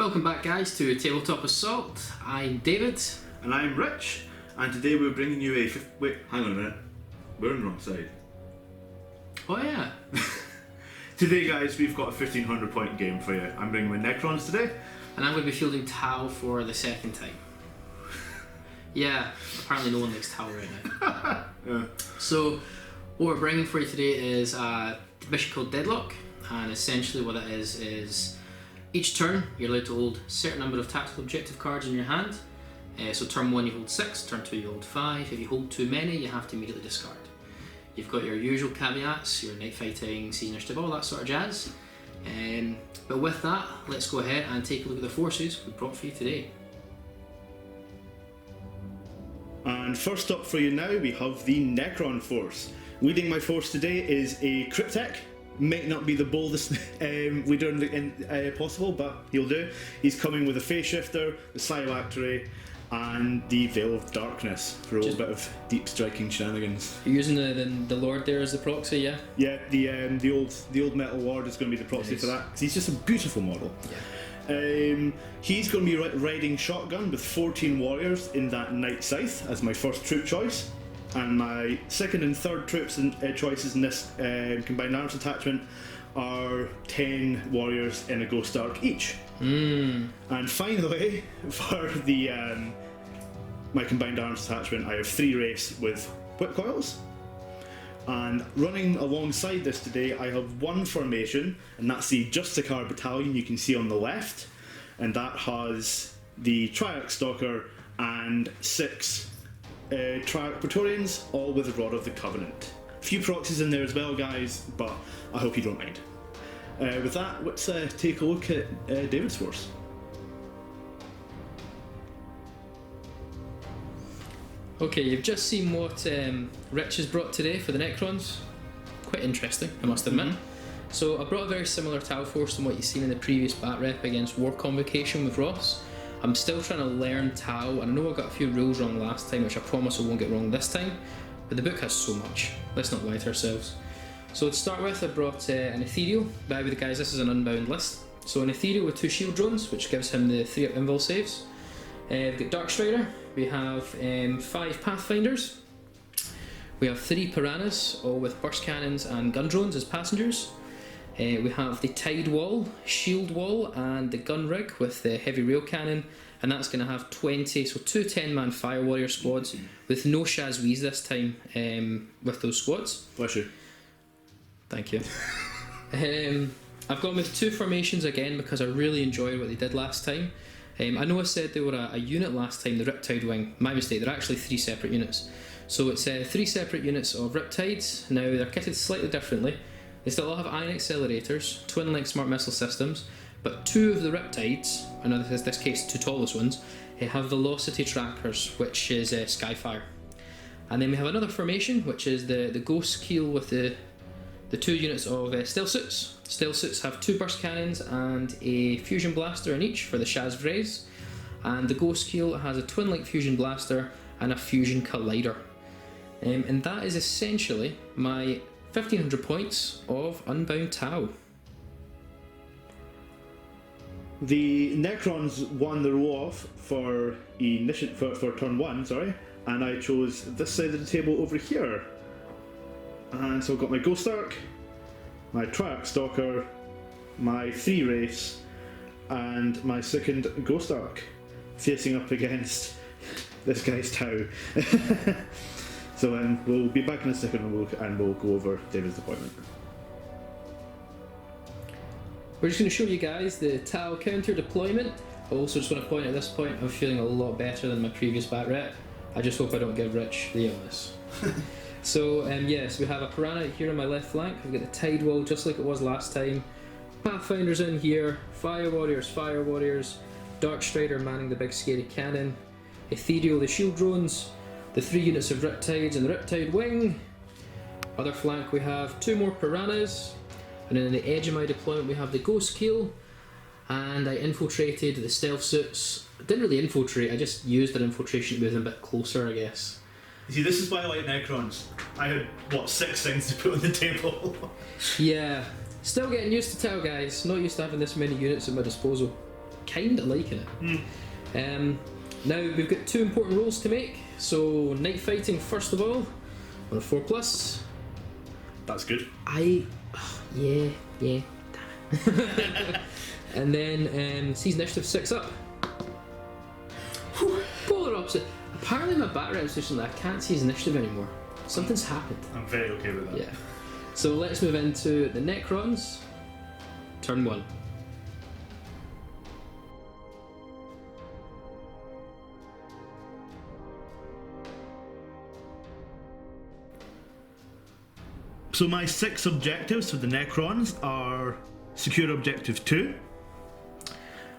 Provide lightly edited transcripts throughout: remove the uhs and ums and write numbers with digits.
Welcome back, guys, to Tabletop Assault. I'm David. And I'm Rich, and today we're bringing you a wait, hang on a minute. We're on the wrong side. Oh yeah. Today, guys, we've got a 1500 point game for you. I'm bringing my Necrons today. And I'm going to be fielding Tau for the second time. Yeah, apparently no one likes Tau right now. Yeah. So, what we're bringing for you today is a mission called Deadlock, and essentially what it is each turn you're allowed to hold a certain number of tactical objective cards in your hand. So turn 1 you hold 6, turn 2 you hold 5. If you hold too many, you have to immediately discard. You've got your usual caveats, your night fighting, season initiative, all that sort of jazz. But with that, let's go ahead and take a look at the forces we brought for you today. And first up for you now, we have the Necron force. Leading my force today is a Cryptek. Might not be the boldest leader possible, but he'll do. He's coming with a Phase Shifter, the Silactory, and the Veil of Darkness for a little bit of deep striking shenanigans. You're using the Lord there as the proxy, yeah? Yeah, the old Metal Lord is going to be the proxy for that, because he's just a beautiful model. Yeah. He's going to be riding shotgun with 14 warriors in that Night Scythe as my first troop choice. And my second and third troops and choices in this combined arms attachment are 10 warriors in a Ghost Arc each. And finally, for the my combined arms attachment, I have 3 Wraiths with Whip Coils. And running alongside this today, I have 1 formation, and that's the Justicar Battalion you can see on the left, and that has the Triarch Stalker and 6 Triarch Praetorians, all with the Rod of the Covenant. A few proxies in there as well, guys, but I hope you don't mind. With that, let's take a look at David's force. Okay, you've just seen what Rich has brought today for the Necrons. Quite interesting, I must admit. So I brought a very similar Tau force than what you've seen in the previous bat rep against War Convocation with Ross. I'm still trying to learn Tau, and I know I got a few rules wrong last time, which I promise I won't get wrong this time, but the book has so much. Let's not lie to ourselves. So to start with, I brought an Ethereal. By the way, guys, this is an unbound list. So an Ethereal with 2 shield drones, which gives him the 3 up invul saves. We've got Dark Strider. We have 5 Pathfinders. We have 3 Piranhas, all with burst cannons and gun drones as passengers. We have the Tide Wall, Shield Wall, and the Gun Rig with the Heavy Rail Cannon, and that's going to have 20, so 2 10-man Fire Warrior squads with no Shazweez this time with those squads. Bless you. Thank you. I've gone with 2 formations again because I really enjoyed what they did last time. I know I said they were a unit last time, the Riptide Wing. My mistake, they're actually 3 separate units. So it's 3 separate units of Riptides. Now they're kitted slightly differently. They still all have ion accelerators, twin-link smart missile systems, but 2 of the Riptides, and in this case 2 tallest ones, have velocity trackers, which is Skyfire. And then we have another formation, which is the Ghost Keel with the 2 units of Stealth Suits. Stealth Suits have 2 burst cannons and a fusion blaster in each for the Shaz Vrays, and the Ghost Keel has a twin-link fusion blaster and a fusion collider. And that is essentially my 1500 points of Unbound Tau. The Necrons won the roll off for turn 1, sorry, and I chose this side of the table over here. And so I've got my Ghost Arc, my Triarch Stalker, my 3 Wraiths, and my second Ghost Arc facing up against this guy's Tau. So we'll be back in a second and we'll go over David's deployment. We're just going to show you guys the Tau counter deployment. I also just want to point out at this point, I'm feeling a lot better than my previous bat rep. I just hope I don't give Rich the illness. So yes, we have a Piranha here on my left flank. We've got the Tide Wall just like it was last time. Pathfinders in here, Fire Warriors, Dark Strider manning the big scary cannon, Ethereal the shield drones, the 3 units of Riptides and the Riptide Wing. Other flank we have 2 more Piranhas, and then on the edge of my deployment we have the Ghost Keel, and I infiltrated the Stealth Suits. I didn't really infiltrate, I just used their infiltration to move them a bit closer, I guess. You see, this is why I like Necrons. I had, 6 things to put on the table? Yeah, still getting used to Tau, guys. Not used to having this many units at my disposal. kind of liking it. Now we've got 2 important rolls to make. So night fighting first of all on a 4+. That's good. Yeah. And then sees initiative 6 up. Polar opposite. Apparently my bat rep's recently I can't see his initiative anymore. Something's happened. I'm very okay with that. Yeah. So let's move into the Necrons. Turn 1. So my 6 objectives for the Necrons are secure objective 2,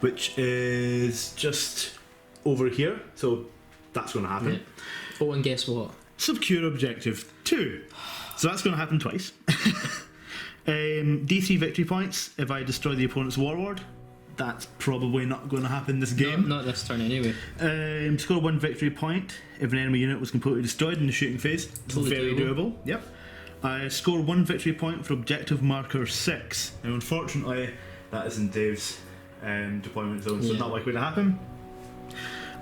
which is just over here, so that's going to happen. Yeah. Oh, and guess what? Secure objective 2. So that's going to happen twice. D3 victory points if I destroy the opponent's warlord. That's probably not going to happen this game. Not this turn anyway. Score 1 victory point if an enemy unit was completely destroyed in the shooting phase. Totally Very doable. Yep. I score 1 victory point for objective marker 6. Now, unfortunately, that is in Dave's deployment zone, so it's not likely to happen.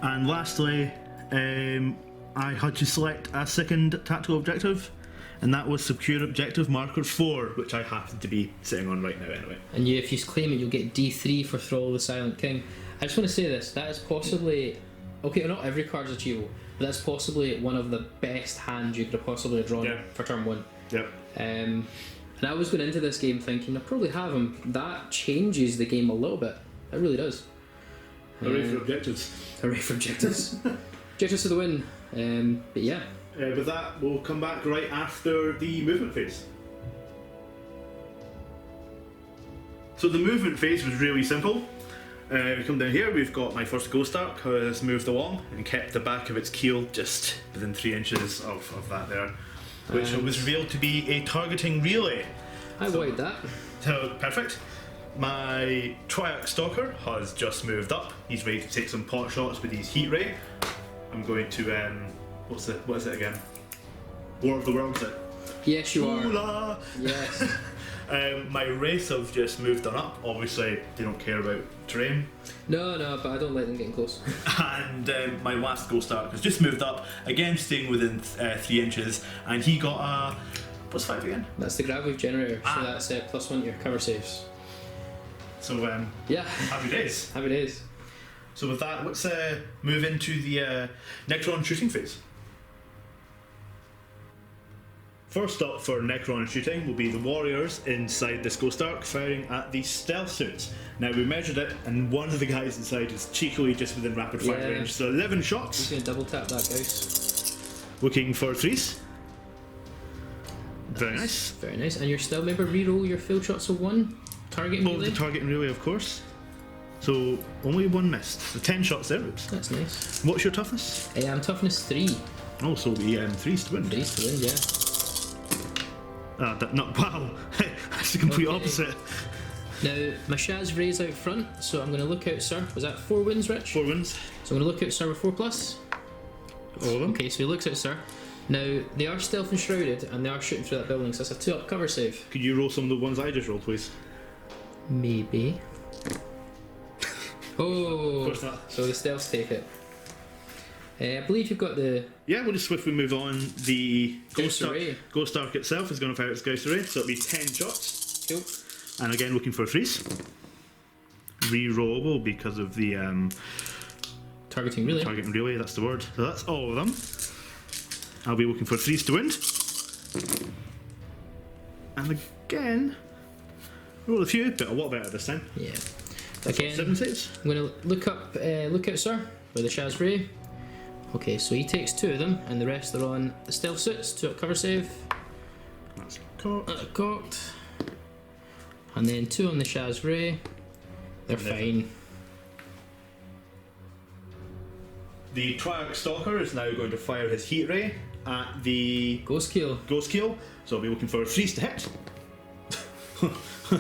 And lastly, I had to select a second tactical objective, and that was secure objective marker 4, which I happen to be sitting on right now anyway. And if you claim it, you'll get D3 for Thrall of the Silent King. I just want to say this, that is possibly, okay, not every card is achievable, but that's possibly one of the best hands you could have possibly drawn for turn 1. Yep. And I was going into this game thinking, I probably have him. That changes the game a little bit. It really does. Hooray for objectives. Hooray for objectives. Objectives to the win. But yeah. With that, we'll come back right after the movement phase. So the movement phase was really simple. We come down here, we've got my first Ghost Ark who has moved along and kept the back of its keel just within 3 inches of that there, which was revealed to be a targeting relay. I wiped that. So, perfect. My Triarch Stalker has just moved up. He's ready to take some pot shots with his heat ray. I'm going to, what is it again? War of the Worlds, it? Yes, you are. Hula! Yes. My Wraith have just moved on up. Obviously, they don't care about terrain. No, but I don't like them getting close. And my last Ghost Ark has just moved up, again staying within 3 inches, and he got a +5 again. That's the Gravwave Generator, so that's +1 to your cover saves. So, yeah. happy days. Happy days. So with that, let's move into the Necron shooting phase. First up for Necron shooting will be the warriors inside this Ghost Ark firing at the stealth suits. Now we measured it and one of the guys inside is cheekily just within rapid fire range, so 11 shots. He's going to double tap that, guys. Looking for 3s. Very nice. Very nice. And you're still, remember, reroll your field shots of 1? Target and relay? The target and relay, of course. So only 1 missed. So 10 shots there. Oops. That's nice. What's your toughness? I'm toughness 3. Oh, so the 3s to win. 3s to win, yeah. Wow, that's the complete opposite. Now, my Shaz Ray's out front, so I'm going to look out, sir. Was that 4 wins, Rich? 4 wins. So I'm going to look out, sir, with 4+. All of them. Okay, so he looks out, sir. Now, they are stealth and shrouded, and they are shooting through that building, so that's a 2-up cover save. Could you roll some of the ones I just rolled, please? Maybe. Oh, Of course not. So the stealths take it. I believe you've got the... Yeah, we'll just swiftly move on. The Ghost Array. Ghost Ark itself is going to fire its Ghost Array, so it'll be 10 shots. Cool. And again, looking for 3s. Rerollable because of the Targeting relay. targeting relay, that's the word. So that's all of them. I'll be looking for 3s to win. And again, roll a few, but a lot better this time. Yeah. That's Again, 7 saves. I'm going to look out, sir, with the Shaz Ray. Okay, so he takes 2 of them, and the rest are on the stealth suits, 2-up cover save. That's cocked. Cocked. And then 2 on the Shaz Ray. They're fine. The Triarch Stalker is now going to fire his heat ray at the Ghost Kill. Ghost Kill, so I'll be looking for 3s to hit.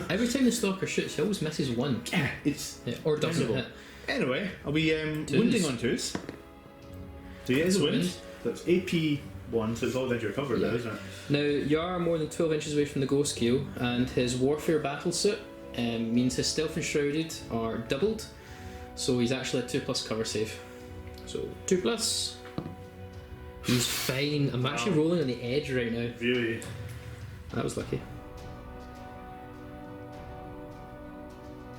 Every time the Stalker shoots, he always misses 1. Yeah, it's Or doesn't terrible. hit. Anyway, I'll be wounding on 2s. So yeah, it's Twos. wound. That's AP 1, so it's all down to your cover now, isn't it? Now, you are more than 12 inches away from the Ghost Kill, and his Warfare battle suit means his stealth and shrouded are doubled. So he's actually a 2+ cover save. So 2+. He's fine. I'm actually rolling on the edge right now. Really? That was lucky.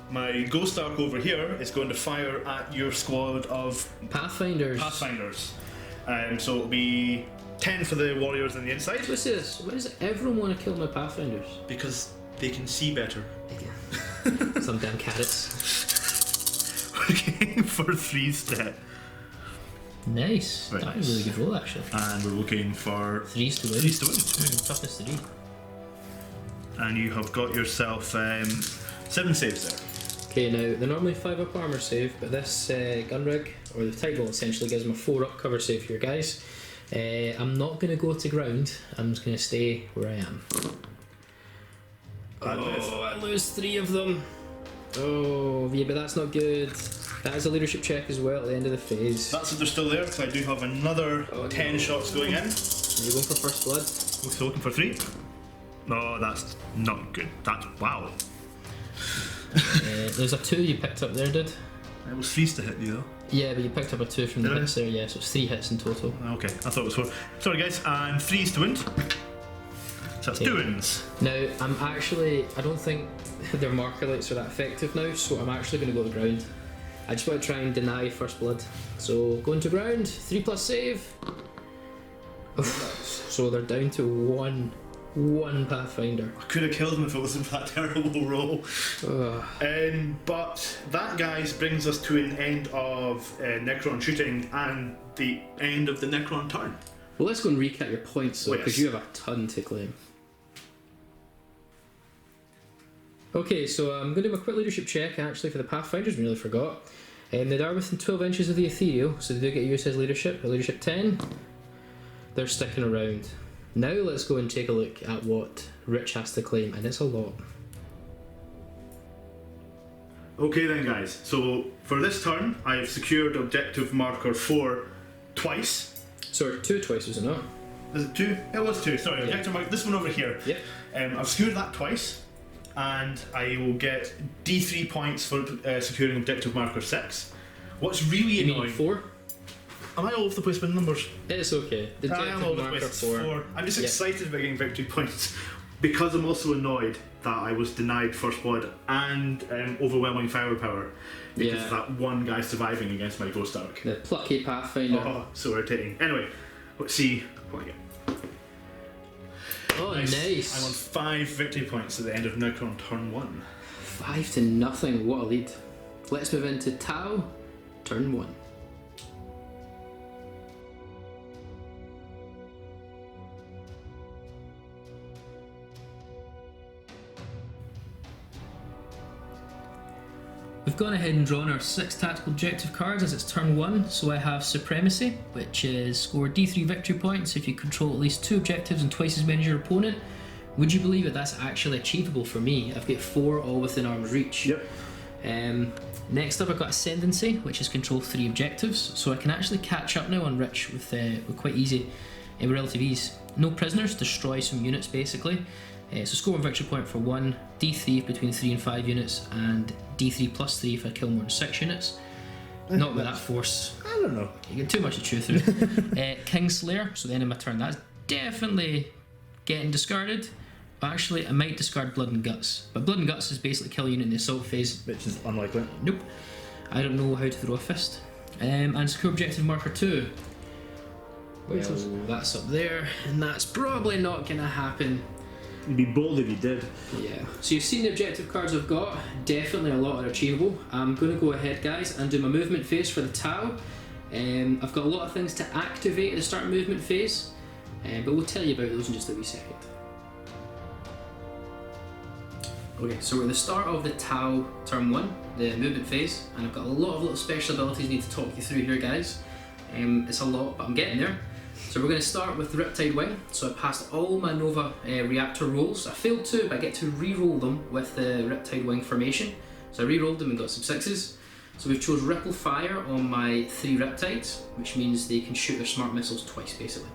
My Ghost Arc over here is going to fire at your squad of Pathfinders. So it'll be 10 for the warriors on the inside. What's this? Why does everyone want to kill my Pathfinders? Because they can see better. Some damn carrots. Okay, for 3 step. Nice. Right. That was a really good roll actually. And we're looking for 3s to win. 3s to win. Toughest 3. And you have got yourself 7 saves there. Okay, now they're normally 5 up armor save, but this gun rig, or the title essentially gives them a 4 up cover save here, guys. I'm not going to go to ground, I'm just going to stay where I am. I lose 3 of them. Oh, yeah, but that's not good. That is a leadership check as well at the end of the phase. That's if they're still there, because I do have another 10 shots going in. You're going for first blood? We're still looking for 3. No, that's not good. That's wow. There's a 2 you picked up there, dude. It was 3s to hit you though. Yeah, but you picked up a 2 from the hits there, yeah, so it's 3 hits in total. Okay, I thought it was 4. Sorry guys, and 3s to win. So that's 2 wins. Now, I don't think their marker lights are that effective now, so I'm actually going to go to ground. I just want to try and deny first blood. So, going to ground, 3+ save. So they're down to one Pathfinder. I could have killed him if it wasn't for that terrible roll. But that, guys, brings us to an end of Necron shooting and the end of the Necron turn. Well, let's go and recap your points, though, because you have a ton to claim. Okay, so I'm going to do a quick leadership check, actually, for the Pathfinders. We nearly forgot. They are within 12 inches of the ethereal, so they do get used as leadership. Leadership 10. They're sticking around. Now let's go and take a look at what Rich has to claim, and it's a lot. Okay then, guys, so for this turn I have secured objective marker 4 twice. So 2 twice, was it not? Is it 2? It was 2, sorry, objective marker, this one over here. Yep. I've secured that twice, and I will get D3 points for securing objective marker 6. What's really annoying... 4? Am I all over the place with numbers? It's okay. The I am all over the place. 4. I'm just excited about getting victory points because I'm also annoyed that I was denied first blood and overwhelming firepower because of that one guy surviving against my Ghost Arc. The plucky Pathfinder. Oh, so irritating. Anyway, let's see what I get. Oh, nice. I won 5 victory points at the end of Necron turn 1. 5-0. What a lead. Let's move into Tau, turn 1. We've gone ahead and drawn our 6 tactical objective cards as it's turn 1, so I have Supremacy, which is score D3 victory points if you control at least 2 objectives and twice as many as your opponent. Would you believe it? That's actually achievable for me. I've got 4 all within arm's reach. Yep. Next up I've got Ascendancy, which is control 3 objectives, so I can actually catch up now on Rich with quite easy, with relative ease. No prisoners, destroy some units basically. So score 1 victory point for 1, D3 between 3 and 5 units, and D3 plus 3 if I kill more than 6 units. Not with that force. I don't know. You get too much to chew through. Kingslayer, so the end of my turn. That's definitely getting discarded. Actually, I might discard Blood and Guts. But Blood and Guts is basically kill a unit in the assault phase. Which is unlikely. Nope. I don't know how to throw a fist. And secure objective marker 2. Well, that's up there, and that's probably not going to happen. You'd be bold if you did. Yeah. So you've seen the objective cards I've got. Definitely a lot are achievable. I'm going to go ahead, guys, and do my movement phase for the Tau. I've got a lot of things to activate at the start movement phase, but we'll tell you about those in just a wee second. Okay, so we're at the start of the Tau turn 1, the movement phase, and I've got a lot of little special abilities I need to talk you through here, guys. It's a lot, but I'm getting there. So we're going to start with the Riptide Wing. So I passed all my Nova reactor rolls. I failed 2, but I get to re-roll them with the Riptide Wing formation. So I re-rolled them and got some 6s. So we've chose Ripple Fire on my 3 Riptides, which means they can shoot their smart missiles twice, basically.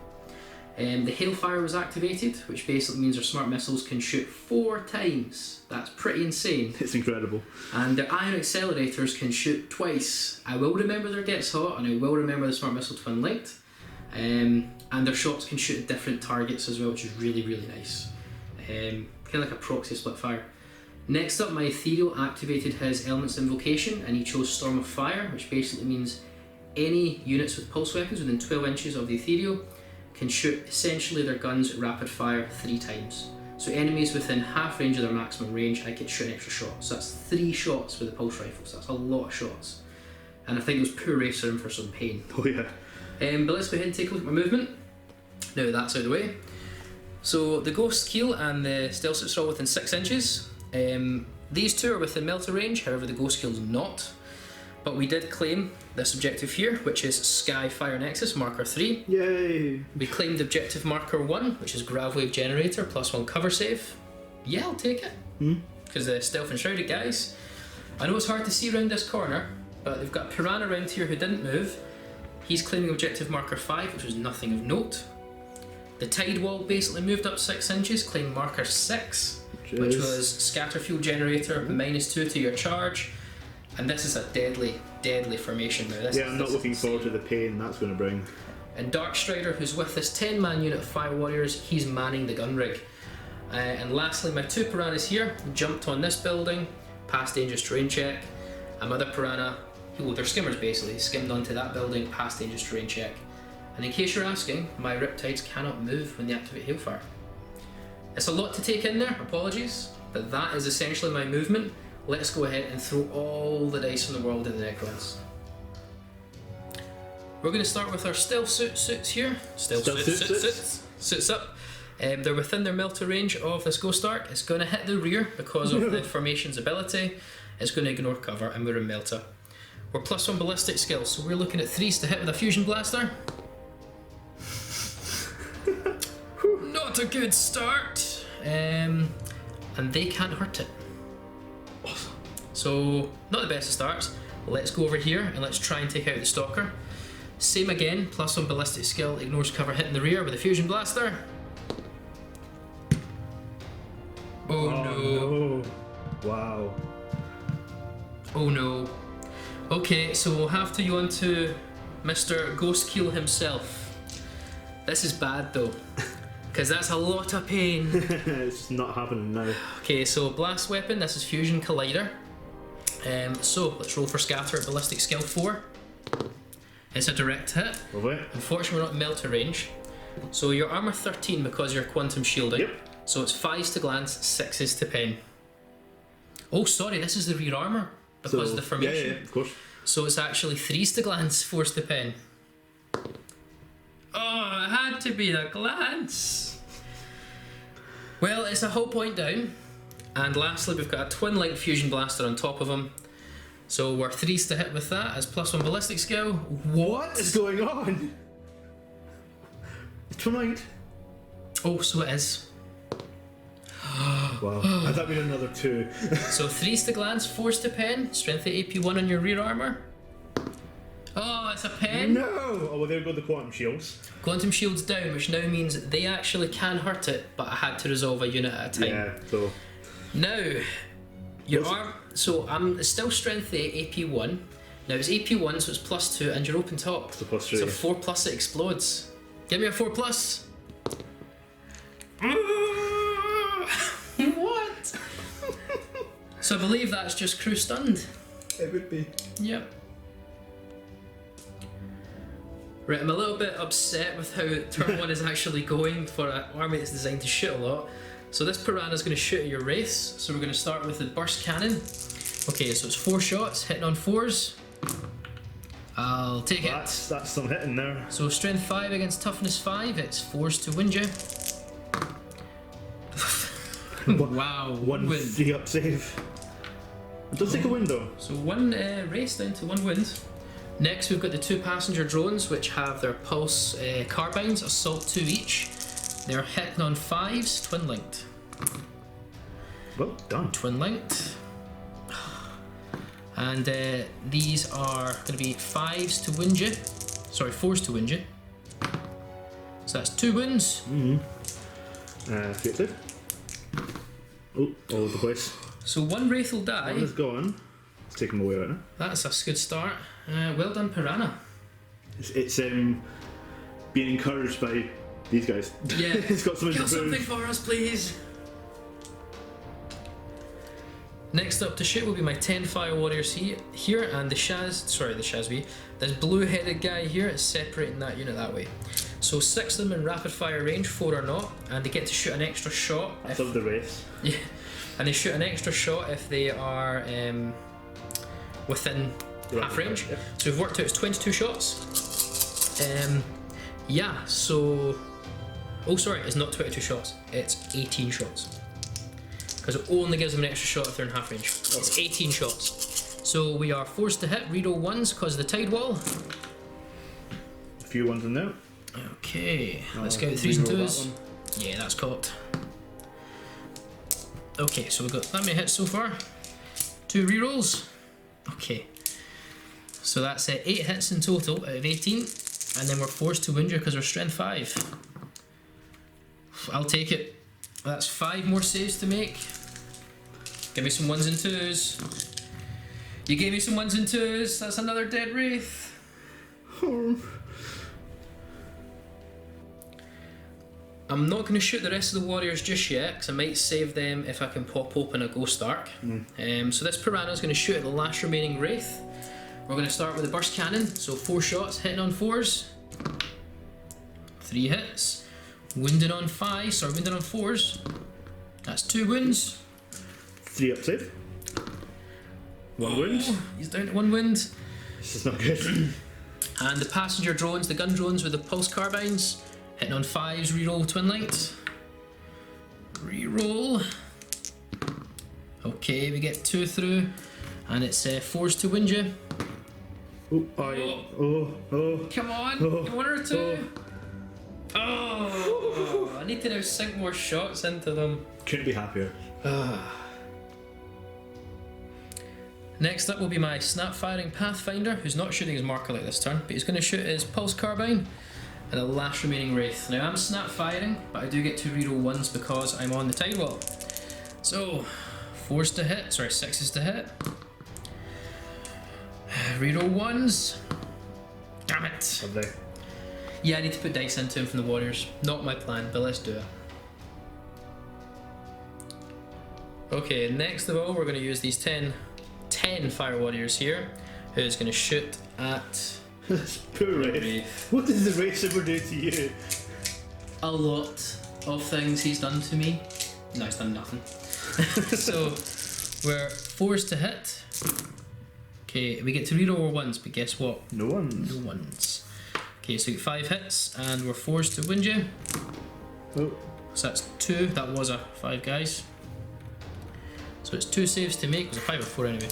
The hailfire was activated, which basically means their smart missiles can shoot 4 times. That's pretty insane. It's incredible. And their ion accelerators can shoot twice. I will remember their gets hot, and I will remember the smart missile twin linked. And their shots can shoot at different targets as well, which is really, really nice. Kind of like a proxy split fire. Next up, my ethereal activated his element's invocation, and he chose Storm of Fire, which basically means any units with pulse weapons within 12 inches of the ethereal can shoot essentially their guns at rapid fire 3 times. So enemies within half range of their maximum range, I could shoot an extra shot. So that's 3 shots with the pulse rifles. That's a lot of shots. And I think those poor wraiths are in for some pain. Oh yeah. But let's go ahead and take a look at my movement. Now that's out of the way. So the Ghost Keel and the Stealth Suits are all within 6 inches. These two are within melter range, however the Ghost Keel's not. But we did claim this objective here, which is Sky Fire Nexus Marker 3. Yay! We claimed objective Marker 1, which is Gravwave Generator +1 cover save. Yeah, I'll take it. Because the Stealth and Shrouded guys. I know it's hard to see around this corner, but they've got Piranha around here who didn't move. He's claiming objective Marker 5, which was nothing of note. The Tide Wall basically moved up 6 inches, claimed Marker 6, which was Scatter Fuel Generator, -2 to your charge. And this is a deadly, deadly formation now. I'm not looking forward to the pain that's going to bring. And Dark Strider, who's with this 10-man unit of Fire Warriors, he's manning the gun rig. And lastly, my 2 Piranhas here jumped on this building, passed dangerous terrain check. And my other Piranha, they're skimmers basically, skimmed onto that building, passed dangerous terrain check. And in case you're asking, my Riptides cannot move when they activate Hailfire. It's a lot to take in there, apologies, but that is essentially my movement. Let's go ahead and throw all the dice in the world in the Necrons. We're going to start with our Stealth Suits here. Suits up. They're within their melter range of this Ghost Arc. It's going to hit the rear because of the formation's ability. It's going to ignore cover, and we're in melter. We're +1 ballistic skills, so we're looking at 3s to hit with a fusion blaster. Not a good start. And they can't hurt it. Awesome. So, not the best of starts. Let's go over here and let's try and take out the Stalker. Same again, +1 ballistic skill, ignores cover hitting the rear with a fusion blaster. Oh no. Wow. Oh no. Okay, so we'll have to go on to Mr. Ghost Keel himself. This is bad though, because that's a lot of pain. It's not happening now. Okay, so blast weapon, this is Fusion Collider. So let's roll for scatter at ballistic skill 4. It's a direct hit. Lovely. Unfortunately, we're not in melter range. So you're armor 13 because you're quantum shielding. Yep. So it's 5s to glance, 6s to pen. Oh, sorry, this is the rear armor because of the formation. Yeah, of course. So it's actually 3s to glance, 4s to pen. Oh, it had to be a glance. Well, it's a whole point down. And lastly, we've got a twin link fusion blaster on top of him. So we're 3s to hit with that as +1 ballistic skill. What is going on? It's tonight. Oh, so it is. Wow. I thought we had another 2. So 3s to glance, 4s to pen, strength at AP1 on your rear armor. Oh, it's a pen. No! Oh, well, there go the quantum shields. Quantum shield's down, which now means they actually can hurt it, but I had to resolve a unit at a time. Yeah, so. Now, your arm. So I'm still strength at AP1. Now it's AP1, so it's +2, and you're open top. So +3. So 4+ it explodes. Give me a 4+. What? So I believe that's just crew stunned. It would be. Yep. Right, I'm a little bit upset with how turn 1 is actually going for an army that's designed to shoot a lot. So this Piranha's going to shoot at your wraiths. So we're going to start with the burst cannon. Okay, so it's 4 shots, hitting on 4s. I'll take it. That's some hitting there. So strength 5 against toughness 5, it's 4s to win you. Wow, One win. 3-up save. It does take a win though. So 1 race down to 1 wind. Next we've got the 2 passenger drones which have their pulse carbines, assault 2 each. They're hitting on 5s, twin linked. Well done. Twin linked. And these are going to be 5s to win you. Sorry, 4s to win you. So that's 2 wounds. Effective. Oh, all over the place. So 1 wraith will die. One is gone. Let's take him away right now. That's a good start. Well done, Piranha. It's being encouraged by these guys. Yeah. It's got something Kill to prove. something for us, please. Next up to shoot will be my 10 fire warriors here, and the Shazvi. This blue-headed guy here is separating that unit that way. So 6 of them in rapid fire range, 4 are not, and they get to shoot an extra shot. I love the race. Yeah, and they shoot an extra shot if they are within half range. Yeah. So we've worked out it's 22 shots. Yeah, so... Oh, sorry, it's not 22 shots. It's 18 shots. Because it only gives them an extra shot if they're in half range. It's 18 shots. So we are forced to hit, reroll 1s because of the tide wall. A few ones in there. Okay, let's go with 3s and Reroll 2s. Yeah, that's caught. Okay, so we've got that many hits so far. 2 rerolls. Okay. So that's 8 hits in total out of 18. And then we're forced to wound you because we're strength 5. I'll take it. That's 5 more saves to make. Give me some 1s and 2s. You gave me some 1s and 2s. That's another dead wraith. I'm not going to shoot the rest of the warriors just yet because I might save them if I can pop open a Ghost Arc. So this Piranha is going to shoot at the last remaining wraith. We're going to start with a burst cannon, so 4 shots, hitting on 4s. 3 hits. Wounded on 5s, sorry, wounded on 4s. That's 2 wounds. 3 up save. 1 wound. He's down to 1 wound. This is not good. And the passenger drones, the gun drones with the pulse carbines, hitting on 5s, reroll twin light. Reroll. Okay, we get 2 through, and it's 4s to wound you. Oh. Come on, 1 or 2. Oh, I need to now sink more shots into them. Couldn't be happier. Next up will be my snap firing Pathfinder, who's not shooting his marker like this turn, but he's going to shoot his pulse carbine at the last remaining wraith. Now I'm snap firing, but I do get to reroll 1s because I'm on the tide wall. So 4s to hit, sorry, 6s to hit. Reroll 1s. Damn it. Lovely. Yeah, I need to put dice into him from the warriors. Not my plan, but let's do it. Okay, next of all, we're going to use these 10 fire warriors here, who's going to shoot at... This poor Wraith. What did the Wraith ever do to you? A lot of things he's done to me. No, he's done nothing. So, we're forced to hit. Okay, we get to reroll our 1s, but guess what? No ones. No ones. Okay, so we get 5 hits, and we're forced to wound you. Oh. So that's 2. That was a 5, guys. So it's 2 saves to make. It was a 5 or 4 anyway.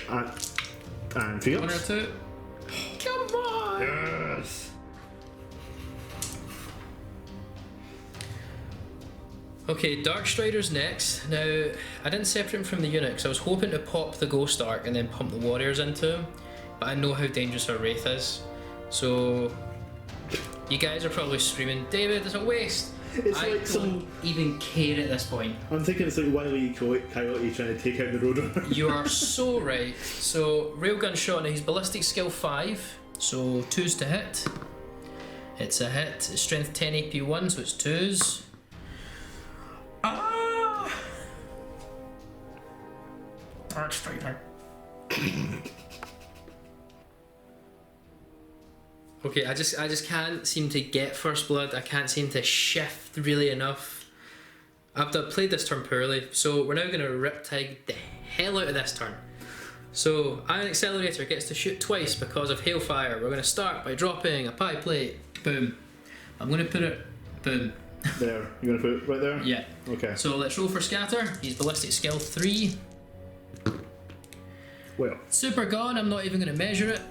And 3 1 or ups. 2. Come on! Yes! Okay, Dark Strider's next. Now, I didn't separate him from the unit because I was hoping to pop the Ghost Arc and then pump the warriors into him, but I know how dangerous our Wraith is. So, you guys are probably screaming, David, it's a waste! It's I like don't even care at this point. I'm thinking it's like Wile E. Coyote trying to take out the Roadrunner. You are so right. So, Railgun Shot, now he's Ballistic Skill 5, so 2s to hit. It's a hit. It's Strength 10, AP 1, so it's 2s. Ah! Dark Strider. Okay, I just can't seem to get First Blood. I can't seem to shift really enough. I've played this turn poorly, so we're now going to Riptide the hell out of this turn. So, Iron Accelerator gets to shoot twice because of Hailfire. We're going to start by dropping a pie plate. Boom. I'm going to put it... Boom. There. You're going to put it right there? Yeah. Okay. So let's roll for Scatter. He's Ballistic Skill 3. Well. Super gone, I'm not even going to measure it.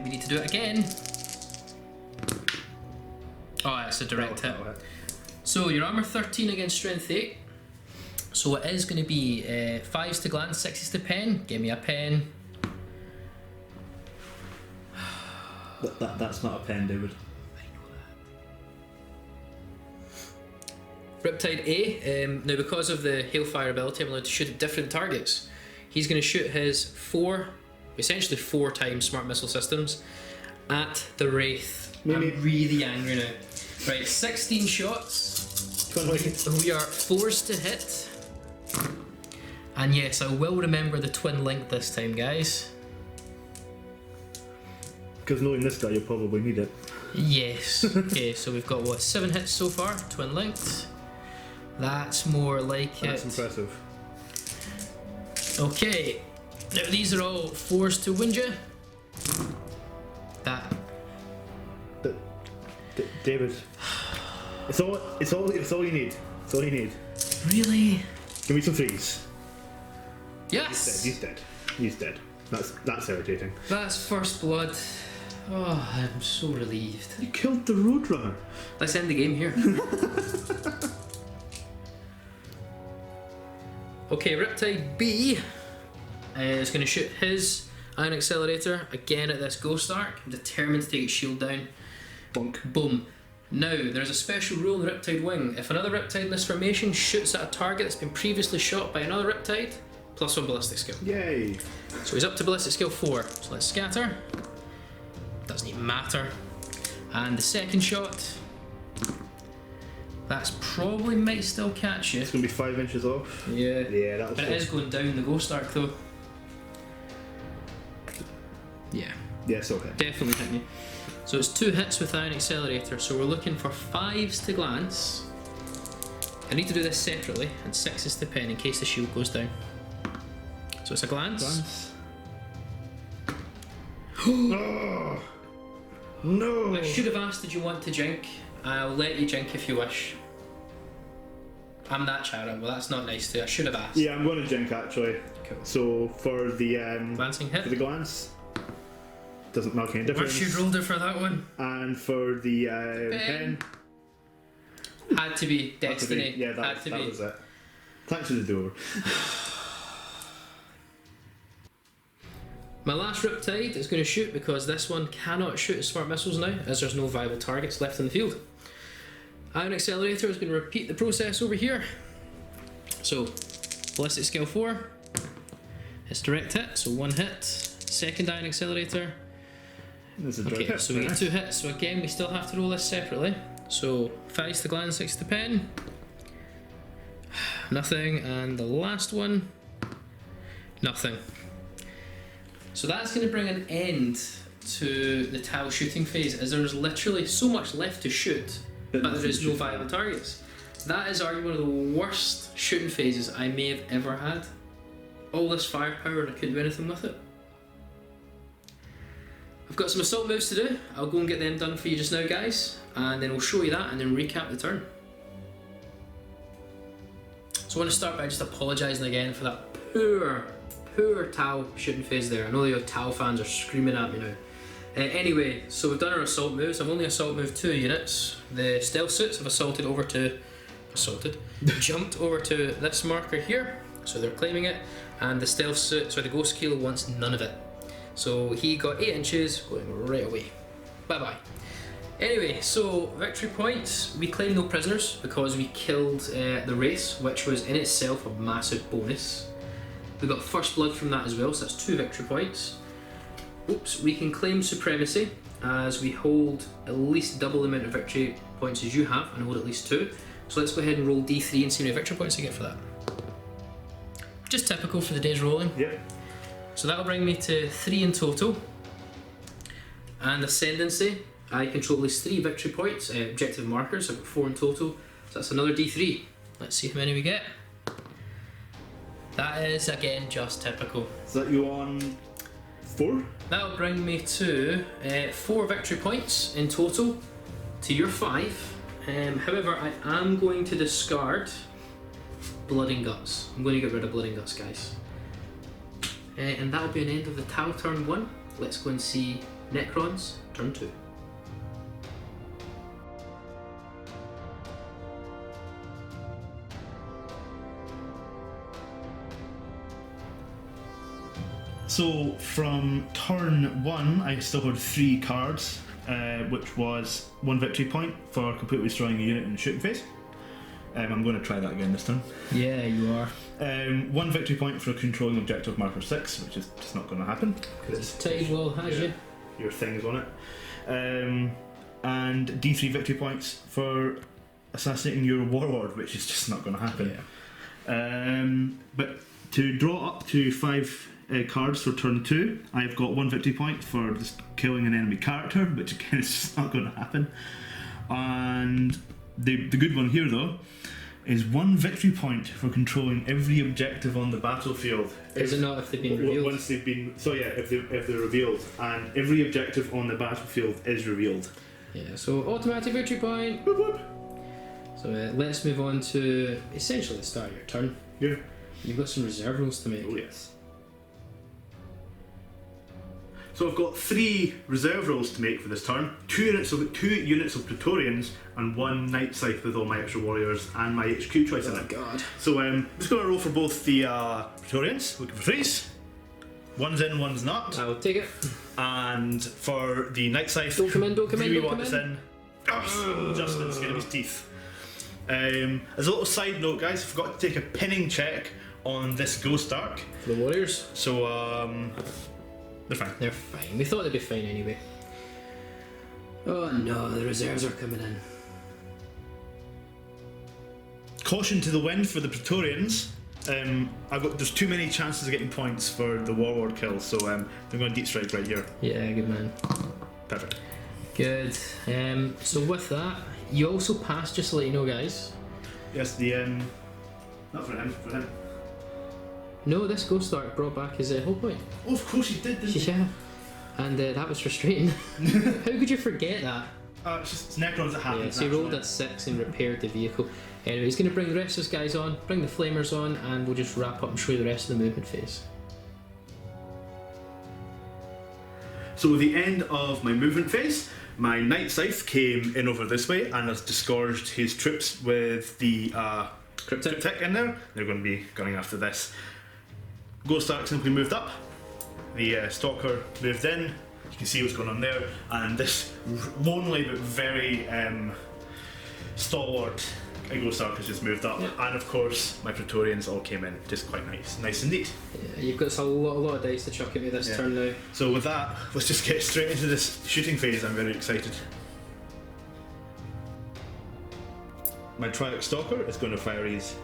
We need to do it again. Oh, that's a direct hit. So your armor 13 against strength 8. So it is going to be 5s to glance, 6s to pen. Give me a pen. That's not a pen, David. Riptide A, now because of the Hailfire ability, I'm allowed to shoot at different targets. He's going to shoot his essentially four times smart missile systems at the Wraith. Maybe. I'm really angry now. Right, 16 shots. We are forced to hit. And yes, I will remember the twin link this time, guys. Because knowing this guy, you'll probably need it. Yes. Okay, so we've got what, 7 hits so far, twin linked. That's more like That's it. impressive. Okay, now these are all 4s to wound you. That. David, it's all you need. It's all you need. Really? Give me some 3s. Yes. He's dead. That's irritating. That's first blood. Oh, I'm so relieved. You killed the Roadrunner. Let's end the game here. Okay, Riptide B is going to shoot his Ion Accelerator again at this Ghost Arc. I'm determined to take its shield down. Bonk. Boom. Now, there's a special rule in the Riptide Wing. If another Riptide in this formation shoots at a target that's been previously shot by another Riptide, +1 ballistic skill. Yay. So he's up to ballistic skill 4. So let's scatter. Doesn't even matter. And the second shot, that's probably might still catch you. It's going to be 5 inches off. Yeah. Yeah, that'll But it is going down the Ghost Arc though. Yeah. Yes, okay. Definitely hitting you. So it's 2 hits with Ion Accelerator, so we're looking for 5s to glance. I need to do this separately, and 6s to pen in case the shield goes down. So it's a glance. Oh, no! I should have asked, did you want to jink? I'll let you jink if you wish. I'm that charitable, that's not nice to. I should have asked. Yeah, I'm going to jink actually. Cool. So for the Glancing hit. for the glance, doesn't make any difference. Wish you'd rolled it for that one. And for the pen, Had to be destiny. yeah, that was it. Thanks for the door. My last Riptide is going to shoot because this one cannot shoot as smart missiles now, as there's no viable targets left in the field. Ion Accelerator is going to repeat the process over here. So, ballistic skill 4. It's direct hit, so 1 hit. Second Ion Accelerator. Okay, so we get 2 hits. So again, we still have to roll this separately. So 5s to glance, 6 to pen. Nothing, and the last one, nothing. So that's going to bring an end to the Tau shooting phase, as there's literally so much left to shoot, but there is no viable targets. That is arguably one of the worst shooting phases I may have ever had. All this firepower and I couldn't do anything with it. I've got some assault moves to do. I'll go and get them done for you just now, guys, and then we'll show you that and then recap the turn. So I want to start by just apologising again for that poor Tau shooting phase there. I know the Tau fans are screaming at me now. Anyway, so we've done our assault moves. I've only assault moved 2 units. The stealth suits have jumped over to this marker here, so they're claiming it, and the stealth suit, the ghost keel wants none of it. So he got 8 inches going right away. Bye bye. Anyway, so victory points. We claim no prisoners because we killed the race, which was in itself a massive bonus. We got first blood from that as well, so that's 2 victory points. Oops, we can claim supremacy as we hold at least double the amount of victory points as you have and hold at least 2. So let's go ahead and roll D3 and see how many victory points I get for that. Just typical for the day's rolling. Yep. So that'll bring me to 3 in total. And ascendancy, I control at least 3 victory points, objective markers, I've got 4 in total. So that's another D3. Let's see how many we get. That is, again, just typical. Is that you on 4? That'll bring me to 4 victory points in total to your 5. However, I am going to discard Blood and Guts. I'm going to get rid of Blood and Guts, guys. And that'll be an end of the Tau turn 1. Let's go and see Necrons turn 2. So from turn 1, I still had 3 cards, which was 1 victory point for completely destroying a unit in the shooting phase. I'm going to try that again this turn. Yeah, you are. 1 victory point for controlling objective marker 6, which is just not going to happen. Because Tide Wall has you. Your thing's on it. And D3 victory points for assassinating your warlord, which is just not going to happen. Yeah. But to draw up to 5 cards for turn 2, I've got 1 victory point for just killing an enemy character, which again is just not going to happen. And the good one here though is 1 victory point for controlling every objective on the battlefield. Is it not if they've been revealed? Once they've been, so yeah, if they're revealed, and every objective on the battlefield is revealed. Yeah, so automatic victory point. Whoop, whoop. So let's move on to essentially the start of your turn. Yeah. You've got some reserve rolls to make. Oh yes. So I've got 3 reserve rolls to make for this turn. 2 units of Praetorians and 1 Night Scythe with all my extra warriors and my HQ choice in it. God. So I'm just going to roll for both the Praetorians, looking for 3s. One's in, one's not. I'll take it. And for the Night Scythe, Don't come in, don't come in, we don't want come this in. just in the skin of his teeth. As a little side note, guys, I forgot to take a pinning check on this Ghost Ark. For the Warriors? So, they're fine. They're fine. We thought they'd be fine anyway. Oh no, the reserves are coming in. Caution to the wind for the Praetorians. There's too many chances of getting points for the Warlord kill, so I'm going to deep strike right here. Yeah, good man. Perfect. Good. So with that, you also passed, just to let you know, guys. Yes, not for him, for him. No, this Ghost Ark brought back his hull point. Oh, of course he did, didn't he? Yeah. And that was frustrating. How could you forget that? It's just Necrons that happen. Yeah, so he rolled a 6 and repaired the vehicle. Anyway, he's going to bring the rest of his guys on, bring the flamers on, and we'll just wrap up and show you the rest of the movement phase. So at the end of my movement phase, my Night Scythe came in over this way and has disgorged his troops with the Cryptic in there. They're going to be going after this. Ghost Ark simply moved up. The Stalker moved in. You can see what's going on there. And this lonely but very stalwart Ghost Ark has just moved up. Yeah. And of course, my Praetorians all came in. Just quite nice. Nice indeed. Yeah, you've got a lot of dice to chuck at me this turn now. So with that, let's just get straight into this shooting phase. I'm very excited. My Triarch Stalker is going to fire his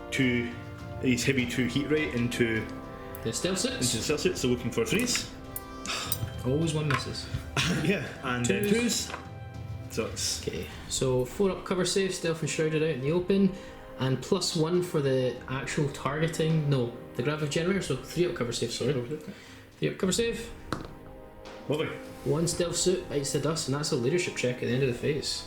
heavy 2 heat ray into the stealth suits. the stealth suit, so looking for 3s. Always one misses. Yeah, and then 2s. So it's Okay, so 4 up cover save, stealth and shrouded out in the open, and +1 for the actual targeting. No, the gravitic generator. So 3 up cover save. Sorry, 3 up cover save. lovely. 1 stealth suit bites the dust, and that's a leadership check at the end of the phase.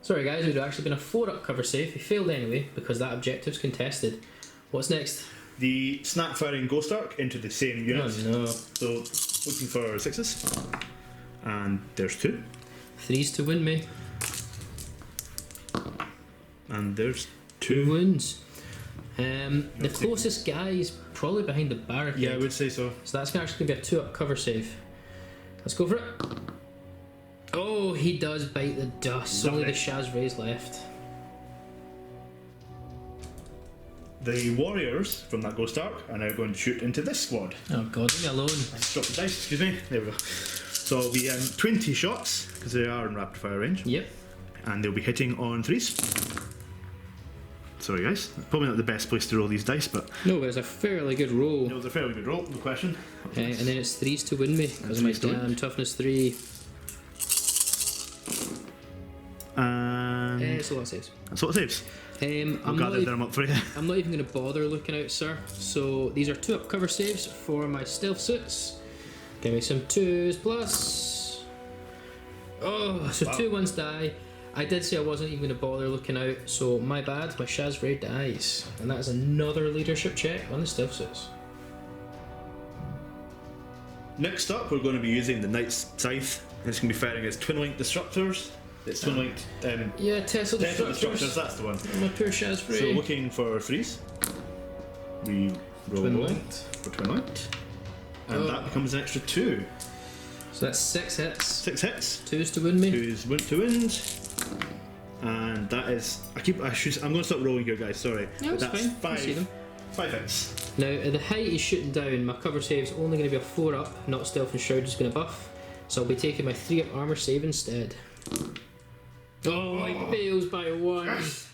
Sorry guys, it would have actually been a 4 up cover save. He failed anyway because that objective's contested. What's next? The snap firing Ghost Ark into the same unit. Oh no. So looking for 6s. And there's 2. 3s to win me. And there's 2 2. wounds. The closest guy is probably behind the barricade. Yeah, I would say so. So that's actually going to be a 2 up cover save. Let's go for it. Oh, he does bite the dust. Only the Shazrays left. The warriors from that Ghost Ark are now going to shoot into this squad. Oh god, leave me alone. Let's drop the dice, excuse me. There we go. So it'll be 20 shots, because they are in rapid fire range. Yep. And they'll be hitting on 3s. Sorry guys, probably not the best place to roll these dice, but No, but it's a fairly good roll. it was a fairly good roll, no question. And then it's 3s to win me, because of my 3s to win. damn toughness 3. And It's a lot of saves. that's what it saves. I'm I'll not gather them up for you. I'm not even going to bother looking out, sir. So these are 2 up cover saves for my stealth suits. Give me some 2s plus. Oh, so Wow. 2 ones die. I did say I wasn't even going to bother looking out, so my bad. My Shazray dies, and that is another leadership check on the stealth suits. Next up, we're going to be using the Night Scythe. And it's going to be firing as twin link disruptors. It's twin linked. Yeah, Tesla Tesla Disruptors. disruptors, that's the one. My poor Shazray. So looking for 3s. We roll Twin one linked. for twin linked. And that becomes an extra 2. So that's 6 hits. 6 hits. 2s to win me. 2s went to wins. and that is. I'm going to stop rolling here, guys. Sorry. No, it's That's fine. I see them. 5 hits. Now, at the height he's shooting down, my cover save's only going to be a 4 up, not stealth and shroud is going to buff. So I'll be taking my 3 up armor save instead. Oh, he fails by 1. Yes.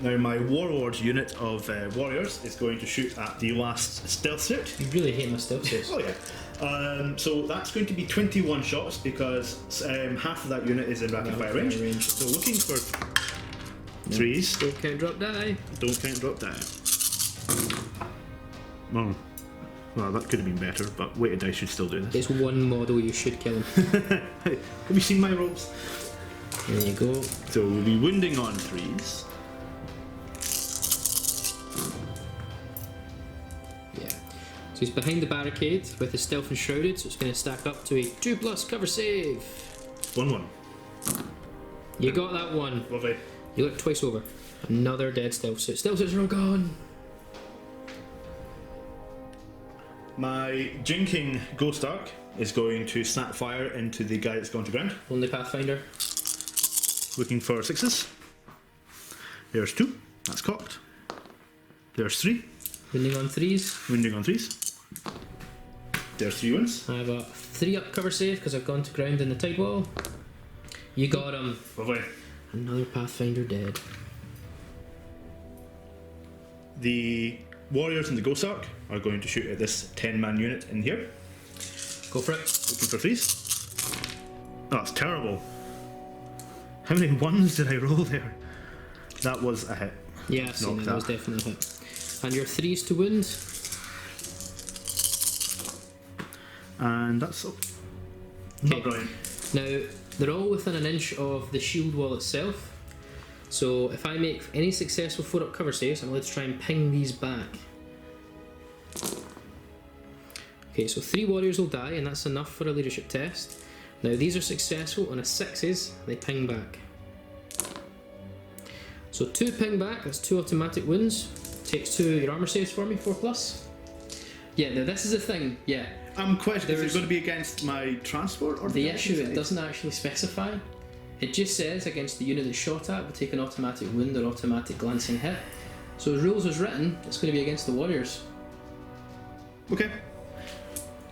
Now my warlord unit of warriors is going to shoot at the last stealth suit. You really hate my stealth suits. Oh yeah. So that's going to be 21 shots because half of that unit is in rapid fire range. So looking for 3s. Don't count drop die. Don't count drop die. Oh. Well, that could have been better, but weighted dice should still do this. It's one model, you should kill him. Have you seen my rolls? There you go. So we'll be wounding on 3s. Yeah. So he's behind the barricade with his stealth enshrouded, so it's going to stack up to a 2+ cover save. 1-1. You got that one. Lovely. You got it twice over. Another dead stealth suit. Stealth suits are all gone. My Jinking Ghost Arc is going to snap fire into the guy that's gone to ground. Only Pathfinder. Looking for 6s. There's 2. That's cocked. There's 3. Wounding on 3s. Wounding on 3s. There's 3 wounds. I have a 3 up cover save because I've gone to ground in the tide wall. You got him. Lovely. Another Pathfinder dead. The warriors in the Ghost Arc are going to shoot at this 10-man unit in here. Go for it. Looking for 3s. Oh, that's terrible. How many 1s did I roll there? That was a hit. Yeah, I've seen that was definitely a hit. And your 3s to wound. And that's not brilliant. Now, they're all within an inch of the shield wall itself. So if I make any successful 4 up cover saves, I'm allowed to try and ping these back. Okay, so 3 warriors will die, and that's enough for a leadership test. Now these are successful on a 6s, they ping back. So 2 ping back, that's 2 automatic wounds. Takes 2 your armor saves for me, 4+. Yeah, now this is the thing, yeah. I'm questioning, is it going to be against my transport or the issue? It doesn't actually specify. It just says against the unit that's shot at will take an automatic wound or automatic glancing hit. So as rules as written, it's going to be against the warriors. Okay.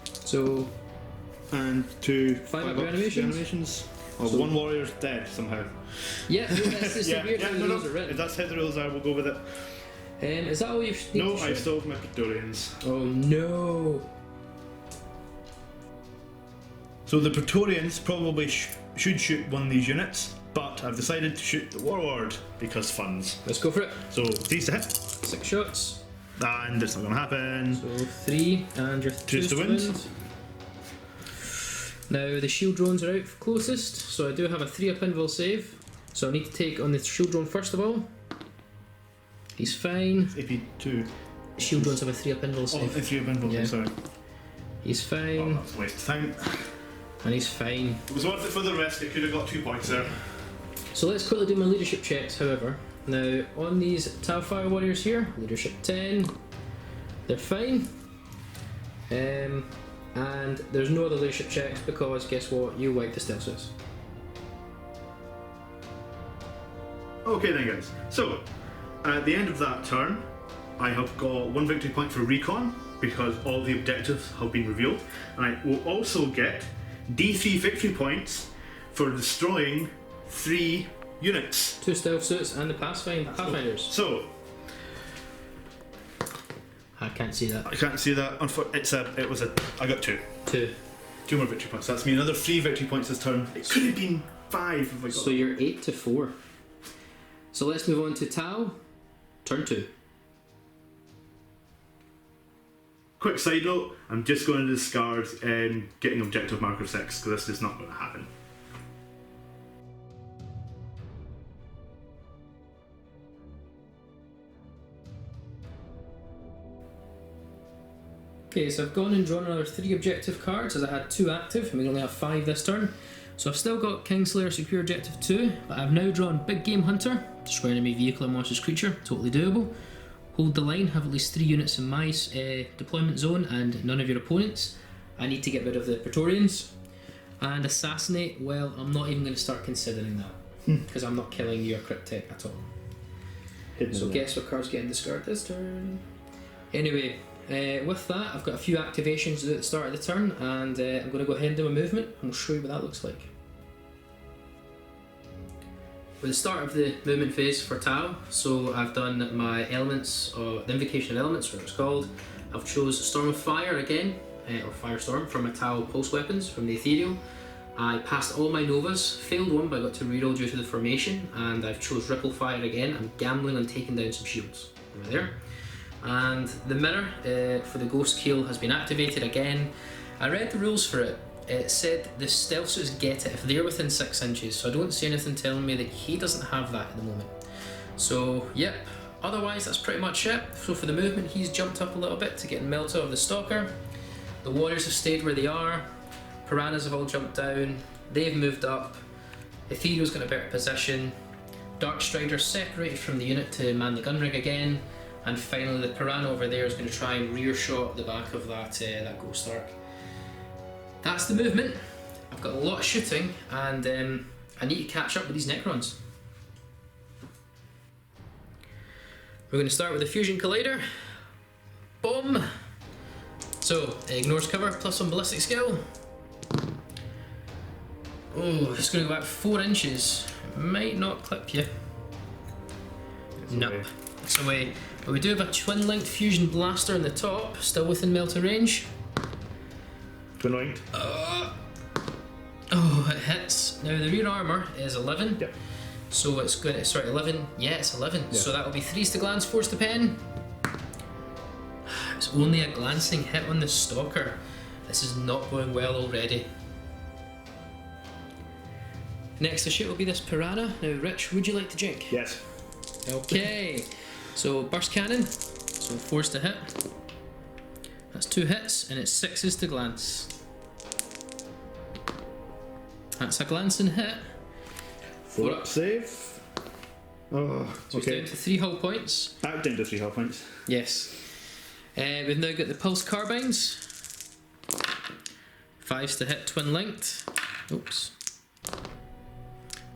So and 2 5 up reanimations. Oh, so 1 warrior's dead somehow. Yeah, that's just a weird how the rules are written. If that's how the rules are, we'll go with it. Is that all you've? No, I still have my Praetorians. Oh no! So the Praetorians probably should shoot one of these units, but I've decided to shoot the Warlord because funds. Let's go for it. So 3s to hit. 6 shots. And it's not going to happen. So 3 and your 2s to wound. Now the shield drones are out closest, so I do have a 3 up invul save. So I need to take on the shield drone first of all. He's fine. AP2. Shield drones have a 3 up invul save. Oh, 3 up invul, yeah. Sorry. He's fine. Oh, that's a waste of time. And he's fine. It was worth it for the risk, I could have got 2 points there. So let's quickly do my leadership checks, however. Now, on these Talfire warriors here, leadership 10, they're fine. And there's no other leadership checks because, guess what, you wiped the stealth suits. Okay then guys, so at the end of that turn, I have got 1 victory point for recon because all the objectives have been revealed, and I will also get D3 victory points for destroying 3 units. 2 stealth suits and the Pathfinders. So I can't see that. I can't see that. I got 2. 2 more victory points. That's me another 3 victory points this turn. It could have been 5 if I got. So you're 8 to 4. So let's move on to Tau. Turn 2. Quick side note, I'm just going to discard getting objective marker 6 because this is not going to happen. Okay, so I've gone and drawn another 3 objective cards as I had 2 active and we only have 5 this turn. So I've still got Kingslayer Secure Objective 2, but I've now drawn Big Game Hunter, destroy enemy vehicle or monstrous creature, totally doable. Hold the line, have at least 3 units in my deployment zone and none of your opponents. I need to get rid of the Praetorians. And assassinate, well, I'm not even going to start considering that. Because I'm not killing your cryptic at all. Hidden So in guess what card's getting discarded this turn. Anyway, with that, I've got a few activations to do at the start of the turn, and I'm going to go ahead and do a movement, and we'll show you what that looks like. With the start of the movement phase for Tau, so I've done my elements, the Invocation of Elements, whatever it's called. I've chose Storm of Fire again, or Firestorm, from my Tau Pulse Weapons from the Ethereal. I passed all my Novas, failed one but I got to reroll due to the formation, and I've chose Ripple Fire again. I'm gambling on taking down some shields over there. And the mirror for the Ghost Keel has been activated again. I read the rules for it. It said the stealth suits get it if they're within 6 inches, so I don't see anything telling me that he doesn't have that at the moment. So, yep. Otherwise, that's pretty much it. So for the movement, he's jumped up a little bit to get Melta of the Stalker. The Warriors have stayed where they are. Piranhas have all jumped down. They've moved up. Ethereal's got a better position. Darkstrider separated from the unit to man the gunrig again. And finally, the Piranha over there is going to try and rear shot the back of that Ghost Ark. That's the movement. I've got a lot of shooting, and I need to catch up with these Necrons. We're going to start with the Fusion Collider. Boom! So, it ignores cover, plus on ballistic skill. Oh, it's going to go back 4 inches. Might not clip you. No, it's away. But we do have a twin-linked Fusion Blaster on the top, still within Melta range. Twin linked. Oh, it hits. Now the rear armour is 11. Yep. So it's going to, sorry, 11. Yeah, it's 11. Yeah. So that will be 3s to glance, 4s to pen. It's only a glancing hit on the Stalker. This is not going well already. Next to shoot will be this Piranha. Now, Rich, would you like to jink? Yes. Okay. So burst cannon. So 4s to hit. That's 2 hits, and it's 6s to glance. That's a glancing hit. 4 up save. Oh, So okay. it's down to 3 hull points. Back down to 3 health points. Yes. We've now got the pulse carbines. 5s to hit, twin linked. Oops.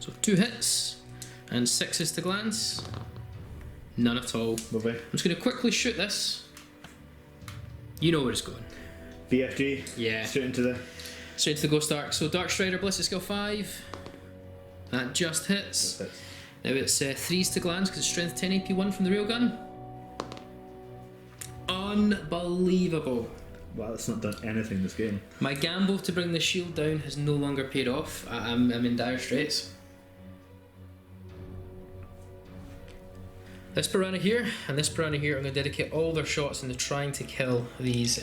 So 2 hits and 6s to glance. None at all. Lovely. I'm just going to quickly shoot this. You know where it's going. BFG. Yeah. Straight into the. Straight to the Ghost Ark. So Darkstrider, Ballistic Skill 5. That just hits. That's it. Now it's 3s to glance because it's Strength 10 AP 1 from the railgun. Unbelievable. Wow, that's not done anything this game. My gamble to bring the shield down has no longer paid off. I'm in dire straits. This Piranha here and this Piranha here are going to dedicate all their shots into trying to kill these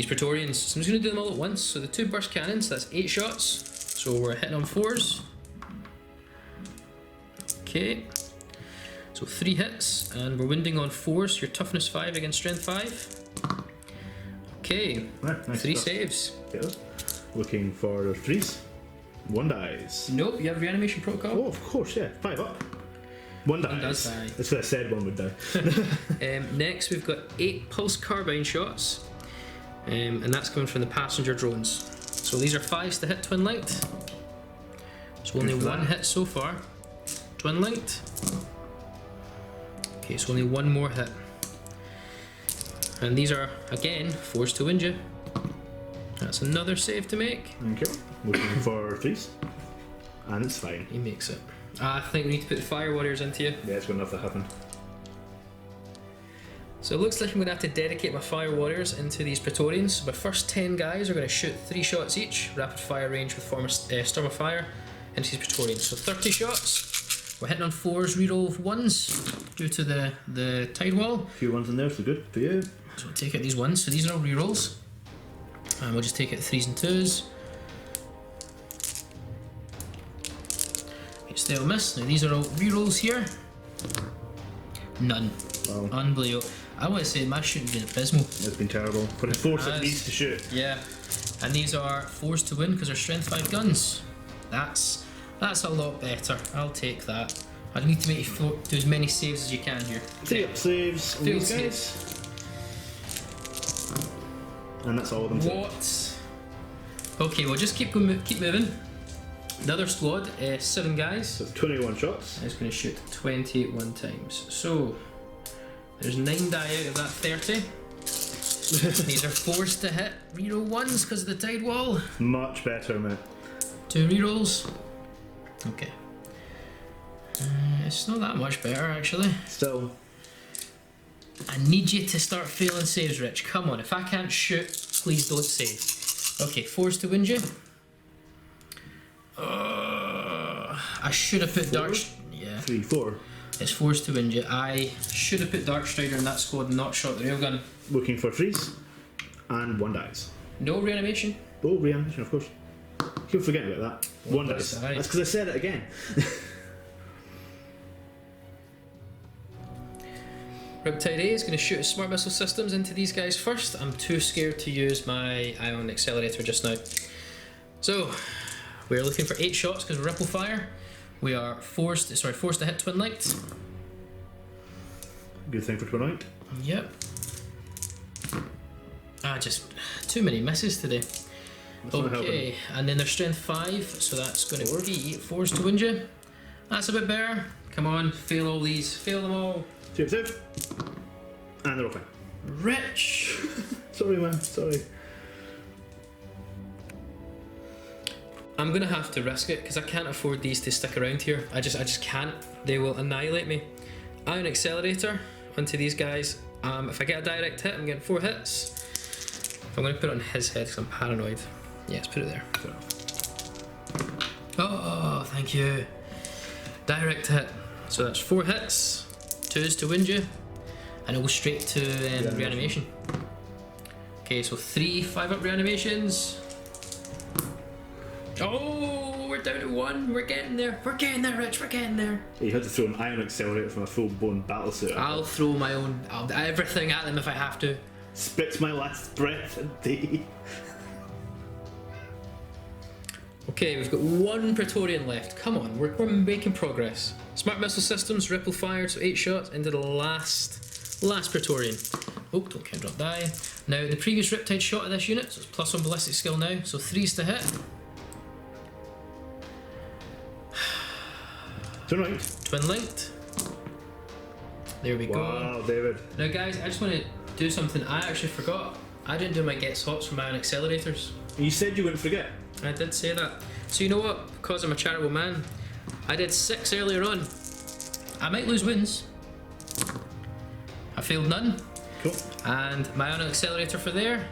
Praetorians. So I'm just going to do them all at once. So the 2 burst cannons, that's 8 shots. So we're hitting on 4s. Okay. So 3 hits, and we're winding on 4s. So your toughness 5 against strength 5. Okay. Right, nice 3 stuff. saves. Okay. Looking for 3s. 1 dies. Nope, you have reanimation protocol. Oh, of course, yeah. 5 up. 1 dies. does die. That's what I said 1 would die. Next, we've got 8 pulse carbine shots, and that's coming from the passenger drones. So these are 5s to hit, twin linked. So only Good for 1 that. hit so far. Twin linked. Okay, so only 1 more hit. And these are, again, 4s to wind you. That's another save to make. Okay. Looking for 3s. And it's fine. He makes it. I think we need to put the Fire Warriors into you. Yeah, it's good enough to happen. So it looks like I'm going to have to dedicate my Fire Warriors into these Praetorians. So my first 10 guys are going to shoot 3 shots each, rapid fire range with Storm of Fire, into these Praetorians. So 30 shots. We're hitting on 4s, reroll of 1s due to the tide wall. A few 1s in there, so good for you. So we'll take out these 1s. So these are all rerolls. And we'll just take out 3s and 2s. Still miss. Now these are all rerolls here. None. Wow. Unbelievable. I want to say my shooting's been abysmal. It's been terrible. For the force it Has. needs to shoot. Yeah. And these are 4s to win because they're strength 5 guns. That's a lot better. I'll take that. I need to make you do as many saves as you can here. 3 up saves on Field these guys. And that's all of them. What? Okay, we'll just keep moving. The other squad, 7 guys. So 21 shots. Is going to shoot 21 times. So there's 9 die out of that 30. These are forced to hit reroll ones because of the tide wall. Much better, mate. 2 rerolls. Okay. It's not that much better actually. Still. I need you to start failing saves, Rich. Come on, if I can't shoot, please don't save. Okay, forced to wind you. I should have put Dark. Yeah. 3, 4. It's forced to wind you. I should have put Dark Strider in that squad and not shot the railgun. Looking for 3s. And 1 dies. No reanimation. Oh, reanimation, of course. Keep forgetting about that. 1 dies. Right. That's because I said it again. Riptide A is going to shoot his smart missile systems into these guys first. I'm too scared to use my ion accelerator just now. So, we're looking for 8 shots because of ripple fire. We are forced to hit twin light. Good thing for twin light. Yep. Just too many misses today. Okay, and then their strength 5, so that's going to be forced to wind you. That's a bit better. Come on, fail all these. Fail them all. Save. And they're all fine. Rich! Sorry, man. Sorry. I'm gonna have to risk it because I can't afford these to stick around here. I just can't. They will annihilate me. Ion accelerator onto these guys. If I get a direct hit, I'm getting 4 hits. I'm gonna put it on his head because I'm paranoid. Yes, put it there. Oh, thank you. Direct hit. So that's 4 hits. 2s to wind you, and it goes straight to reanimation. Okay, so 3 5-up reanimations. Oh, we're down to 1. We're getting there. We're getting there, Rich. We're getting there. You had to throw an ion accelerator from a full-blown battlesuit. I'll throw my own, everything at them if I have to. Spits my last breath and day. Okay, we've got 1 Praetorian left. Come on, we're making progress. Smart missile systems, ripple fired, so 8 shots into the last Praetorian. Oh, don't count drop die. Now, the previous Riptide shot at this unit, so it's +1 ballistic skill now, so 3s to hit. Twin linked. There we go. Wow, David. Now, guys, I just want to do something I actually forgot. I didn't do my gets hots for my own accelerators. You said you wouldn't forget. I did say that. So you know what? Because I'm a charitable man, I did 6 earlier on. I might lose wins. I failed none. Cool. And my own accelerator for there,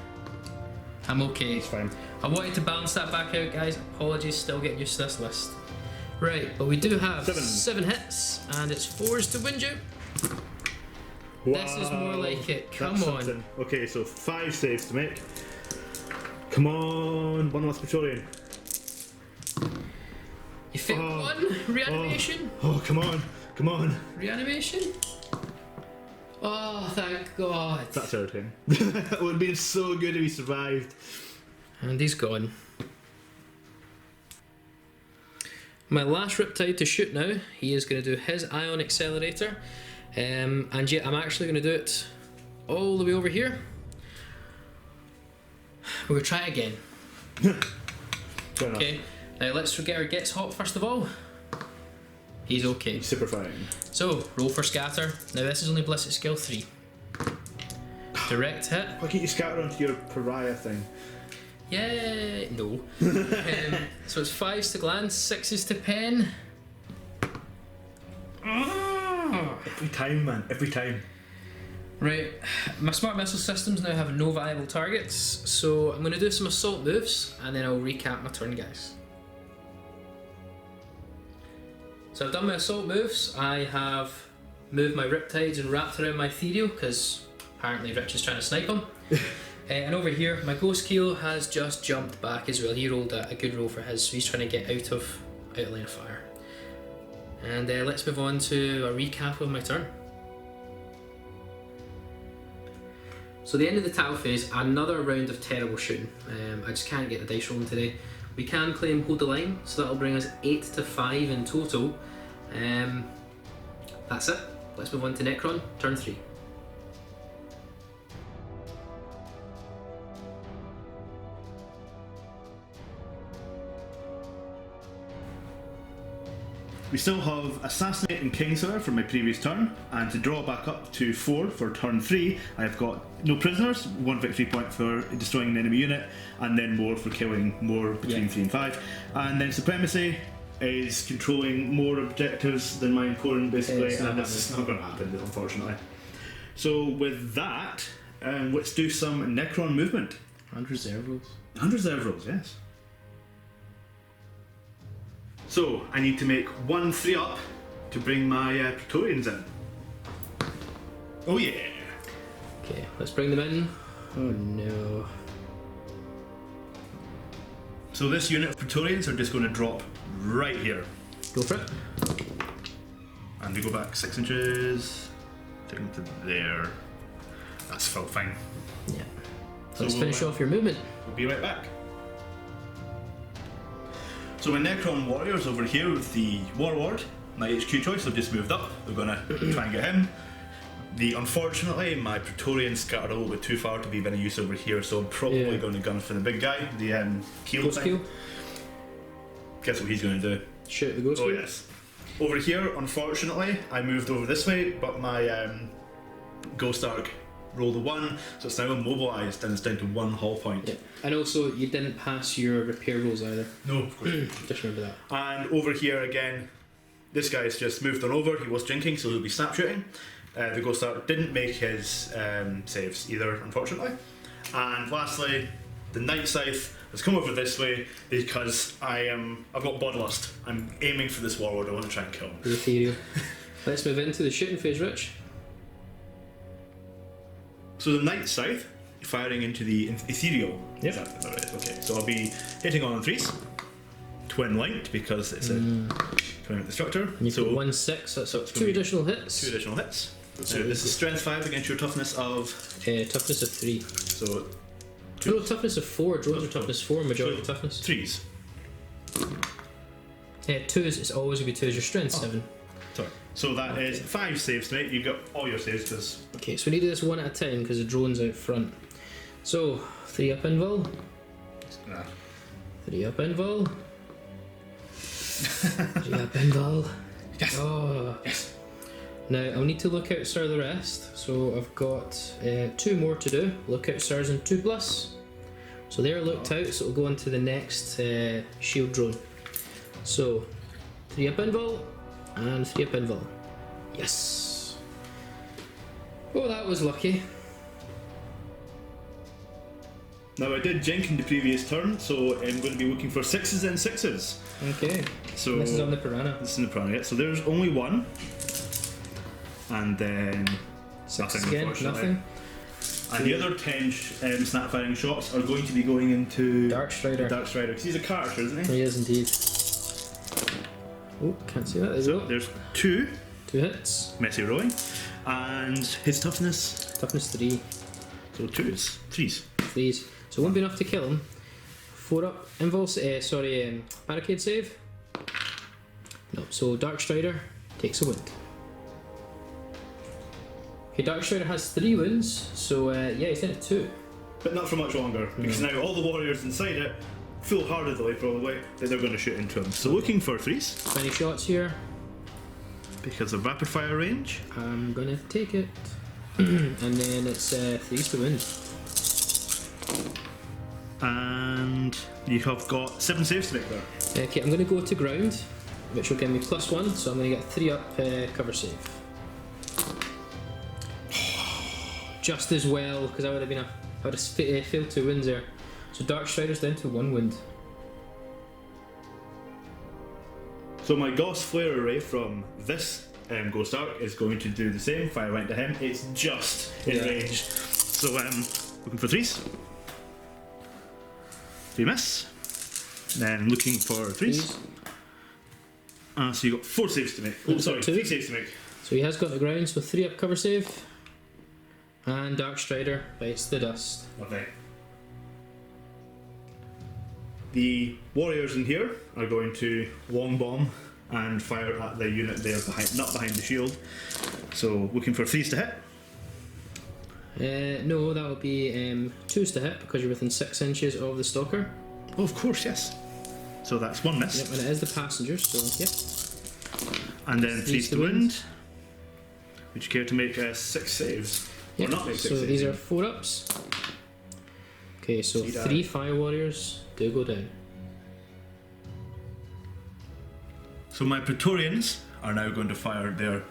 I'm okay. It's fine. I wanted to balance that back out, guys. Apologies, still getting used to this list. Right, but we do have 7 hits, and it's 4s to wind you. Wow. This is more like it. Come That's on. something. Okay, so 5 saves to make. Come on, 1 last Praetorian. You failed 1 reanimation. Oh, come on. Reanimation. Oh, thank God. That's irritating. It would have been so good if he survived. And he's gone. My last Riptide to shoot now. He is going to do his ion accelerator. And yeah, I'm actually going to do it all the way over here. We'll try again. Okay, now let's get our gets hot first of all. He's okay. He's super fine. So, roll for scatter. Now this is only ballistic skill 3. Direct hit. Why can't you scatter onto your pariah thing? Yeah, no. So it's 5s to glance, 6s to pen. Every time, man. Every time. Right, my smart missile systems now have no viable targets, so I'm going to do some assault moves and then I'll recap my turn, guys. So I've done my assault moves. I have moved my Riptides and wrapped around my Ethereal because apparently Rich is trying to snipe him. And over here, my Ghost Keel has just jumped back as well. He rolled a good roll for his, so he's trying to get out of line of fire. And let's move on to a recap of my turn. So the end of the Tau phase, another round of terrible shooting. I just can't get the dice rolling today. We can claim hold the line, so that'll bring us 8 to 5 in total. That's it. Let's move on to Necron, turn 3. We still have Assassinate and Kingslayer from my previous turn, and to draw back up to 4 for turn 3, I've got no prisoners, 1 victory point for destroying an enemy unit, and then more for killing more between 3 and 5. And then Supremacy is controlling more objectives than my opponent, basically, and that's not going to happen, unfortunately. So with that, let's do some Necron movement. And reserve rules. And reserve rules, yes. So, I need to make 1 3-up to bring my Praetorians in. Oh yeah! Okay, let's bring them in. Oh no. So this unit of Praetorians are just going to drop right here. Go for it. And we go back 6 inches, take them to there. That's felt fine. Yeah. Let's finish off your movement. We'll be right back. So my Necron warriors over here with the Warlord, my HQ choice, have just moved up. We're going to try and get him. Unfortunately, my Praetorian scattered a little bit too far to be of any use over here, so I'm probably going to gun for the big guy, the Keel thing. Guess what he's going to do? Shoot the ghost. Oh yes. Over here, unfortunately, I moved over this way, but my Ghost Ark rolled a 1, so it's now immobilised and it's down to 1 hull point. Yeah. And also, you didn't pass your repair rolls either. No, of course. Just remember that. And over here again, this guy's just moved on over. He was drinking, so he'll be snap shooting. The Ghost Ark didn't make his saves either, unfortunately. And lastly, the Night Scythe has come over this way because I've got Bloodlust. I'm aiming for this Warlord. I want to try and kill him. Ethereal. Let's move into the shooting phase, Rich. So the Night Scythe, firing into the Ethereal. Yep. Is that right? Okay, so I'll be hitting on 3s. Twin linked because it's a twin destructor. And you've got 1/6, that's up 2 additional hits. 2 additional hits. So this is strength 5 against your toughness of... toughness of 3. So... No, toughness of 4. Drones are toughness 4, majority toughness. 3s. 2s, it's always going to be 2 as your strength 7. Sorry. So that is 5 saves to make. You got all your saves because... Okay, so we need to do this 1 at a time because the drone's out front. So, 3 up invul. Nah. 3 up invul. 3 up invul. Yes! Oh. Yes! Now, I'll need to look out Sir the rest. So I've got 2 more to do. Look out Sirs and 2+. So they're looked out, so it'll go on to the next shield drone. So, 3 up invul. And 3 up invul. Yes! Oh, that was lucky. Now I did jink in the previous turn, so I'm going to be looking for 6s and 6s. Okay. So this is on the piranha. This is on the piranha, yeah. So there's only 1. And then... 6 nothing, again, unfortunately. nothing. And the other 10 snap firing shots are going to be going into... Dark Strider. Dark Strider, because he's a character, isn't he? He is indeed. Oh, can't see that. There you So go. there's 2. 2 hits. Messy rolling. And his toughness... Toughness 3. So 2s. 3s. 3s. So it won't be enough to kill him. 4 up. Invul, barricade save. No, so Dark Strider takes a wound. Okay, Dark Strider has 3 wounds, so yeah, he's in at 2. But not for much longer, because now all the warriors inside it, foolhardily probably, that they're going to shoot into him. So looking for 3s. 20 shots here. Because of rapid fire range. I'm gonna take it. And then it's 3s to win. And you have got 7 saves to make there. Okay, I'm gonna go to ground, which will give me +1, so I'm gonna get 3 up cover save. Just as well, because I would have failed 2 wins there. So Dark Strider's down to 1 wound. So my Gauss Flare Array from this Ghost Ark is going to do the same. Fire right into him. It's just in range. So looking for 3s. 3 miss. Then looking for 3s. So you got 4 saves to make. Oh, sorry, 3 saves to make. So he has got the ground, so 3 up cover save. And Dark Strider bites the dust. Okay. The warriors in here are going to long bomb and fire at the unit there behind, not behind the shield. So looking for 3s to hit. No, that will be 2s to hit because you're within 6 inches of the stalker. Oh, of course, yes. So that's 1 miss. Yep, and it is the passenger, so yep. And then 3 to the wind. Would you care to make 6 saves? Yep. Or not make 6 so saves? these are 4 ups. Okay, so See that? 3 fire warriors do go down. So my Praetorians are now going to fire their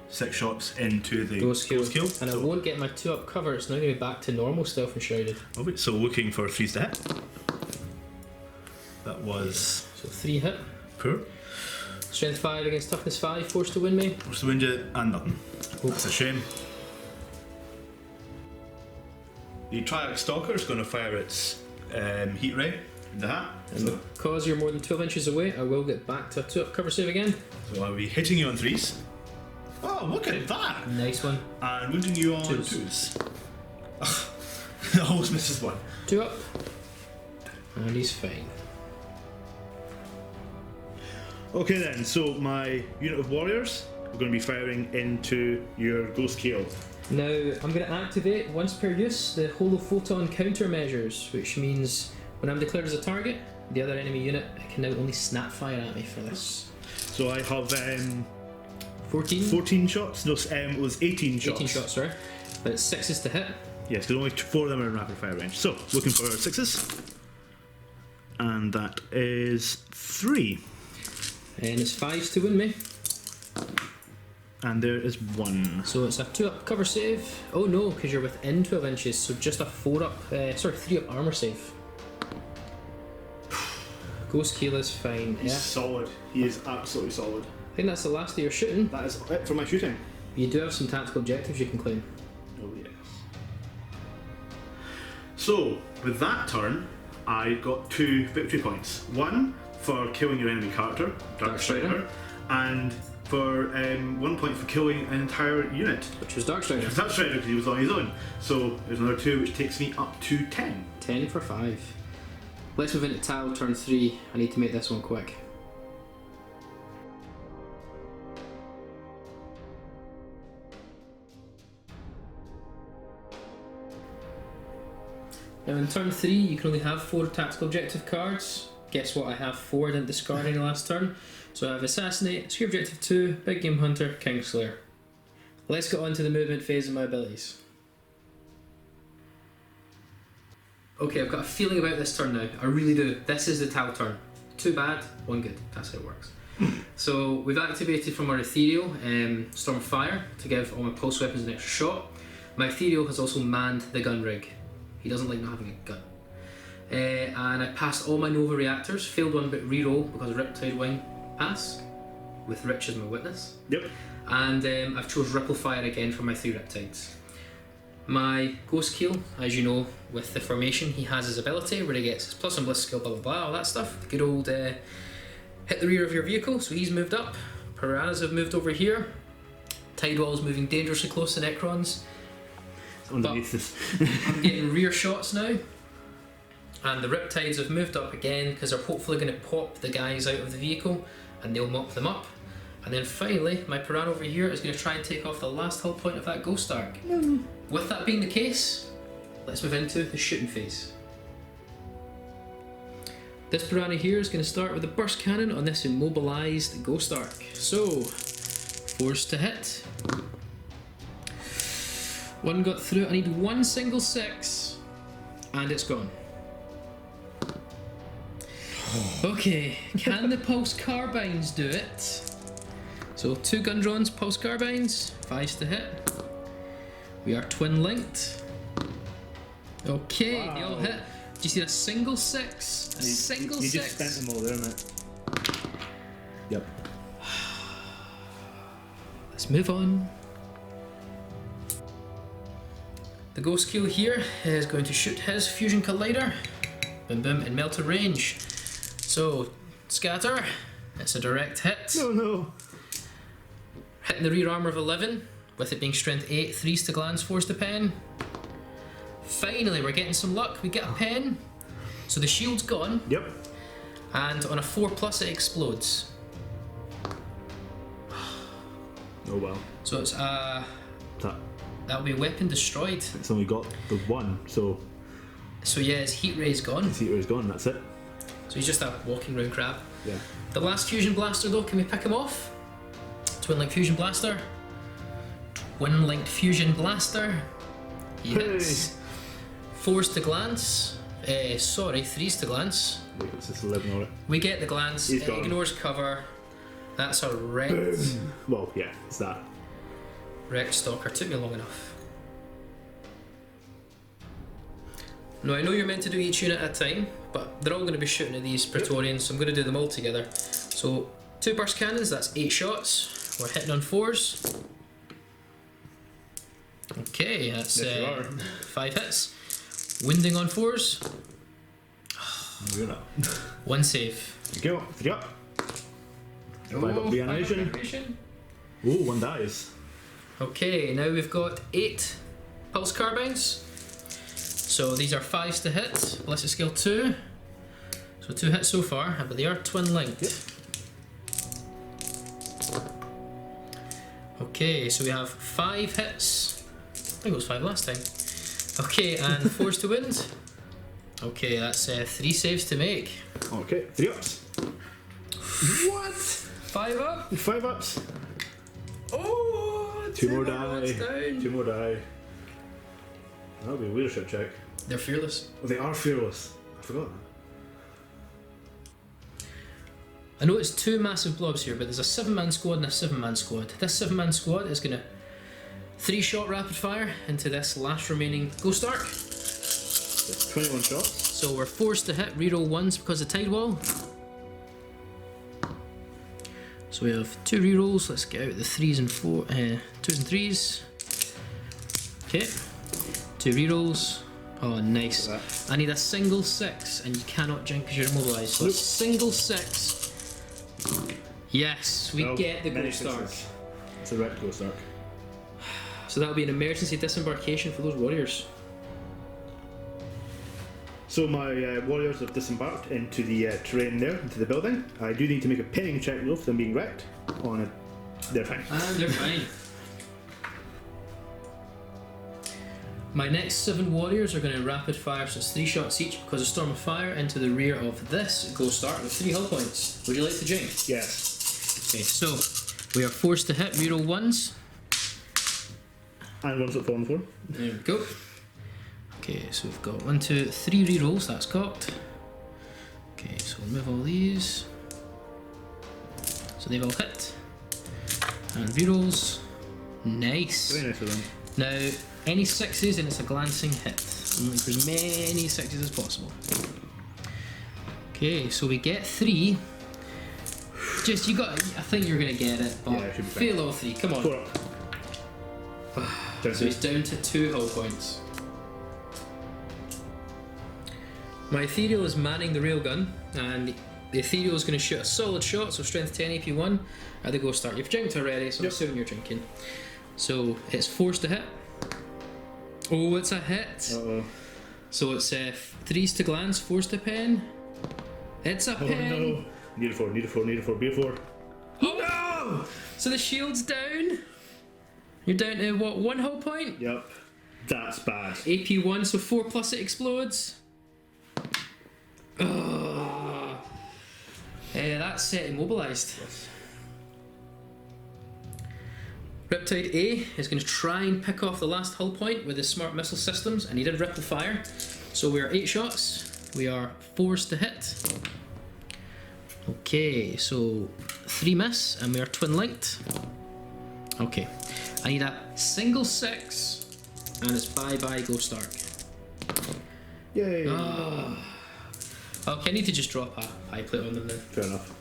6 shots into the Ghost kill. And I So- won't get my 2 up cover, it's now going to be back to normal stealth and shrouded. Okay, so looking for 3s to hit. That was So 3 hit. poor. Strength 5 against toughness 5, force to win me. Force to wind you and nothing. That's a shame. The Triac Stalker is going to fire its heat ray into that. And because you're more than 12 inches away, I will get back to a 2 up cover save again. So I'll be hitting you on 3s. Oh, look at that! Nice one. And wounding you on 2s. 2s. Ugh. Almost misses one. 2 up. And he's fine. Okay then, so my unit of warriors are going to be firing into your Ghost Keel. Now, I'm going to activate, once per use, the Holophoton countermeasures, which means when I'm declared as a target, the other enemy unit can now only snap fire at me for this. So I have 14? 14 shots. No, it was 18 shots. 18 shots, sorry. But it's 6s to hit. Yes, because only 4 of them are in rapid fire range. So, looking for 6s. And that is 3. And it's 5s to win me. And there is 1. So it's a 2 up cover save. Oh no, because you're within 12 inches, so just a 3 up armor save. Ghost Keel is fine, He's yeah. solid. He is absolutely solid. I think that's the last of your shooting. That is it for my shooting. You do have some tactical objectives you can claim. Oh yes. So, with that turn, I got 2 victory points. 1 for killing your enemy character, Darkstrider, and for 1 point for killing an entire unit. Which was Darkstrider. Darkstrider because he was on his own. So there's another 2 which takes me up to 10. 10 for 5. Let's move into Tile turn 3. I need to make this one quick. Now in turn 3 you can only have 4 tactical objective cards. Guess what, I have 4, I didn't discard any last turn. So I have Assassinate, Secure Objective 2, Big Game Hunter, Kingslayer. Let's get on to the movement phase of my abilities. Okay, I've got a feeling about this turn now. I really do. This is the Tau turn. 2 bad, 1 good. That's how it works. So we've activated from our Ethereal Storm of Fire to give all my pulse weapons an extra shot. My Ethereal has also manned the gun rig. He doesn't like not having a gun. And I passed all my Nova reactors, failed one but reroll because Riptide Wing pass, with Rich as my witness. Yep. And I've chose Ripple Fire again for my 3 Riptides. My Ghost Keel, as you know, with the formation, he has his ability where he gets his plus and bliss skill, blah blah blah, all that stuff. The good old hit the rear of your vehicle, so he's moved up. Piranhas have moved over here. Tidewall's moving dangerously close to Necrons. Underneath this. I'm getting rear shots now. And the Riptides have moved up again because they're hopefully going to pop the guys out of the vehicle and they'll mop them up. And then finally, my Piranha over here is going to try and take off the last hull point of that Ghost Arc. With that being the case, let's move into the shooting phase. This Piranha here is going to start with a burst cannon on this immobilised Ghost Arc. So, force to hit. 1 got through. I need 1 single 6, and it's gone. Okay, can the pulse carbines do it? So 2 gun drones, pulse carbines, 5s to hit. We are twin linked. Okay, they all hit. Do you see a single 6? A single 6. You just spent them all there, mate. Yep. Let's move on. The Ghost Keel here is going to shoot his Fusion Collider. Boom boom, in melted range. So, scatter. It's a direct hit. No. Hitting the rear armour of 11, with it being strength 8, 3s to glance, 4s to pen. Finally, we're getting some luck. We get a pen. So the shield's gone. Yep. And on a 4+ it explodes. Oh well. So it's That. that'll be weapon destroyed. It's only got the 1, so So yeah, his heat ray's gone. his heater is gone, that's it. So he's just a walking round crab. Yeah. The last fusion blaster though, can we pick him off? Twin Link Fusion Blaster. Twin Linked Fusion Blaster. Yes. 4s to glance. Sorry, 3s to glance. Wait, what's this 11 on it? We get the glance. He's It gone. ignores cover. That's a wrecked. Well, yeah, it's that. Wrecked Stalker. Took me long enough. Now I know you're meant to do each unit at a time, but they're all going to be shooting at these Praetorians, so I'm going to do them all together. So 2 burst cannons, that's 8 shots. We're hitting on 4s. Okay, that's Yes, you are. 5 hits. Winding on 4s. You're not. 1 save. There you go. 3 up. 5 up Oh, reanimation. 5 up reanimation. Ooh, 1 dies. Okay, now we've got 8 pulse carbines. So these are 5s to hit, blessed skill 2. So 2 hits so far, but they are twin linked. Yep. Okay, so we have 5 hits. I think it was 5 last time. Okay, and 4s to wind. Okay, that's 3 saves to make. Okay, 3 ups. What? 5 up. 5 ups. Oh, 2 more ones die. down. 2 more die. That'll be a leadership check. They're fearless. Oh, they are fearless. I forgot that. I know it's 2 massive blobs here, but there's a 7-man squad and a 7-man squad. This 7-man squad is going to 3-shot rapid fire into this last remaining Ghost Arc. That's 21 shots. So we're forced to hit reroll 1s because of Tide Wall. So we have 2 rerolls. Let's get out the 2s and 3s. Okay, 2 rerolls. Oh, nice. Look I need a single 6, and you cannot jump because you're immobilized. So a Nope. single 6. Yes, we Well, get the many Ghost Arc. sixes. It's a red Ghost Arc. So that'll be an emergency disembarkation for those warriors. So my warriors have disembarked into the terrain there, into the building. I do need to make a pinning check though for them being wrecked. On it, they're fine. They're fine. My next 7 warriors are going to rapid fire, so it's 3 shots each because of Storm of Fire into the rear of this Ghost Arc with 3 hull points. Would you like to drink? Yes. Okay, so we are forced to hit reroll 1s. And ones that fall on the floor. There we go. Okay, so we've got 1, 2, 3 rerolls, that's cocked. Okay, so remove all these. So they've all hit. And rerolls. Nice. Very nice of them. Now, any 6s and it's a glancing hit. I'm looking for as many 6s as possible. Okay, so we get 3. Just, you got, I think you're going to get it, but Yeah, it should be fine. fail all 3, come on. 4 up. Down So to he's down to 2 hull points. My Ethereal is manning the railgun, and the Ethereal is going to shoot a solid shot, so strength 10, AP 1 at the Ghost Arc. You've drank already, so I'm Yep. assuming you're drinking. So it's forced to hit. Oh, it's a hit. Uh-oh. So it's 3s to glance, 4s to pen. It's a Oh pen. no. Need a 4, need a 4, need a 4, be a 4. Oh no! So the shield's down. You're down to what, 1 hull point? Yep. That's bad. AP 1, so 4 plus it explodes. Oh. That's immobilised. Riptide A is going to try and pick off the last hull point with his smart missile systems, and he did rip the fire. So we are 8 shots. We are forced to hit. Okay, so 3 miss, and we are twin linked. Okay, I need a single 6, and it's bye bye Ghost Arc. Yay. Okay, I need to just drop a high plate on them then. Fair enough.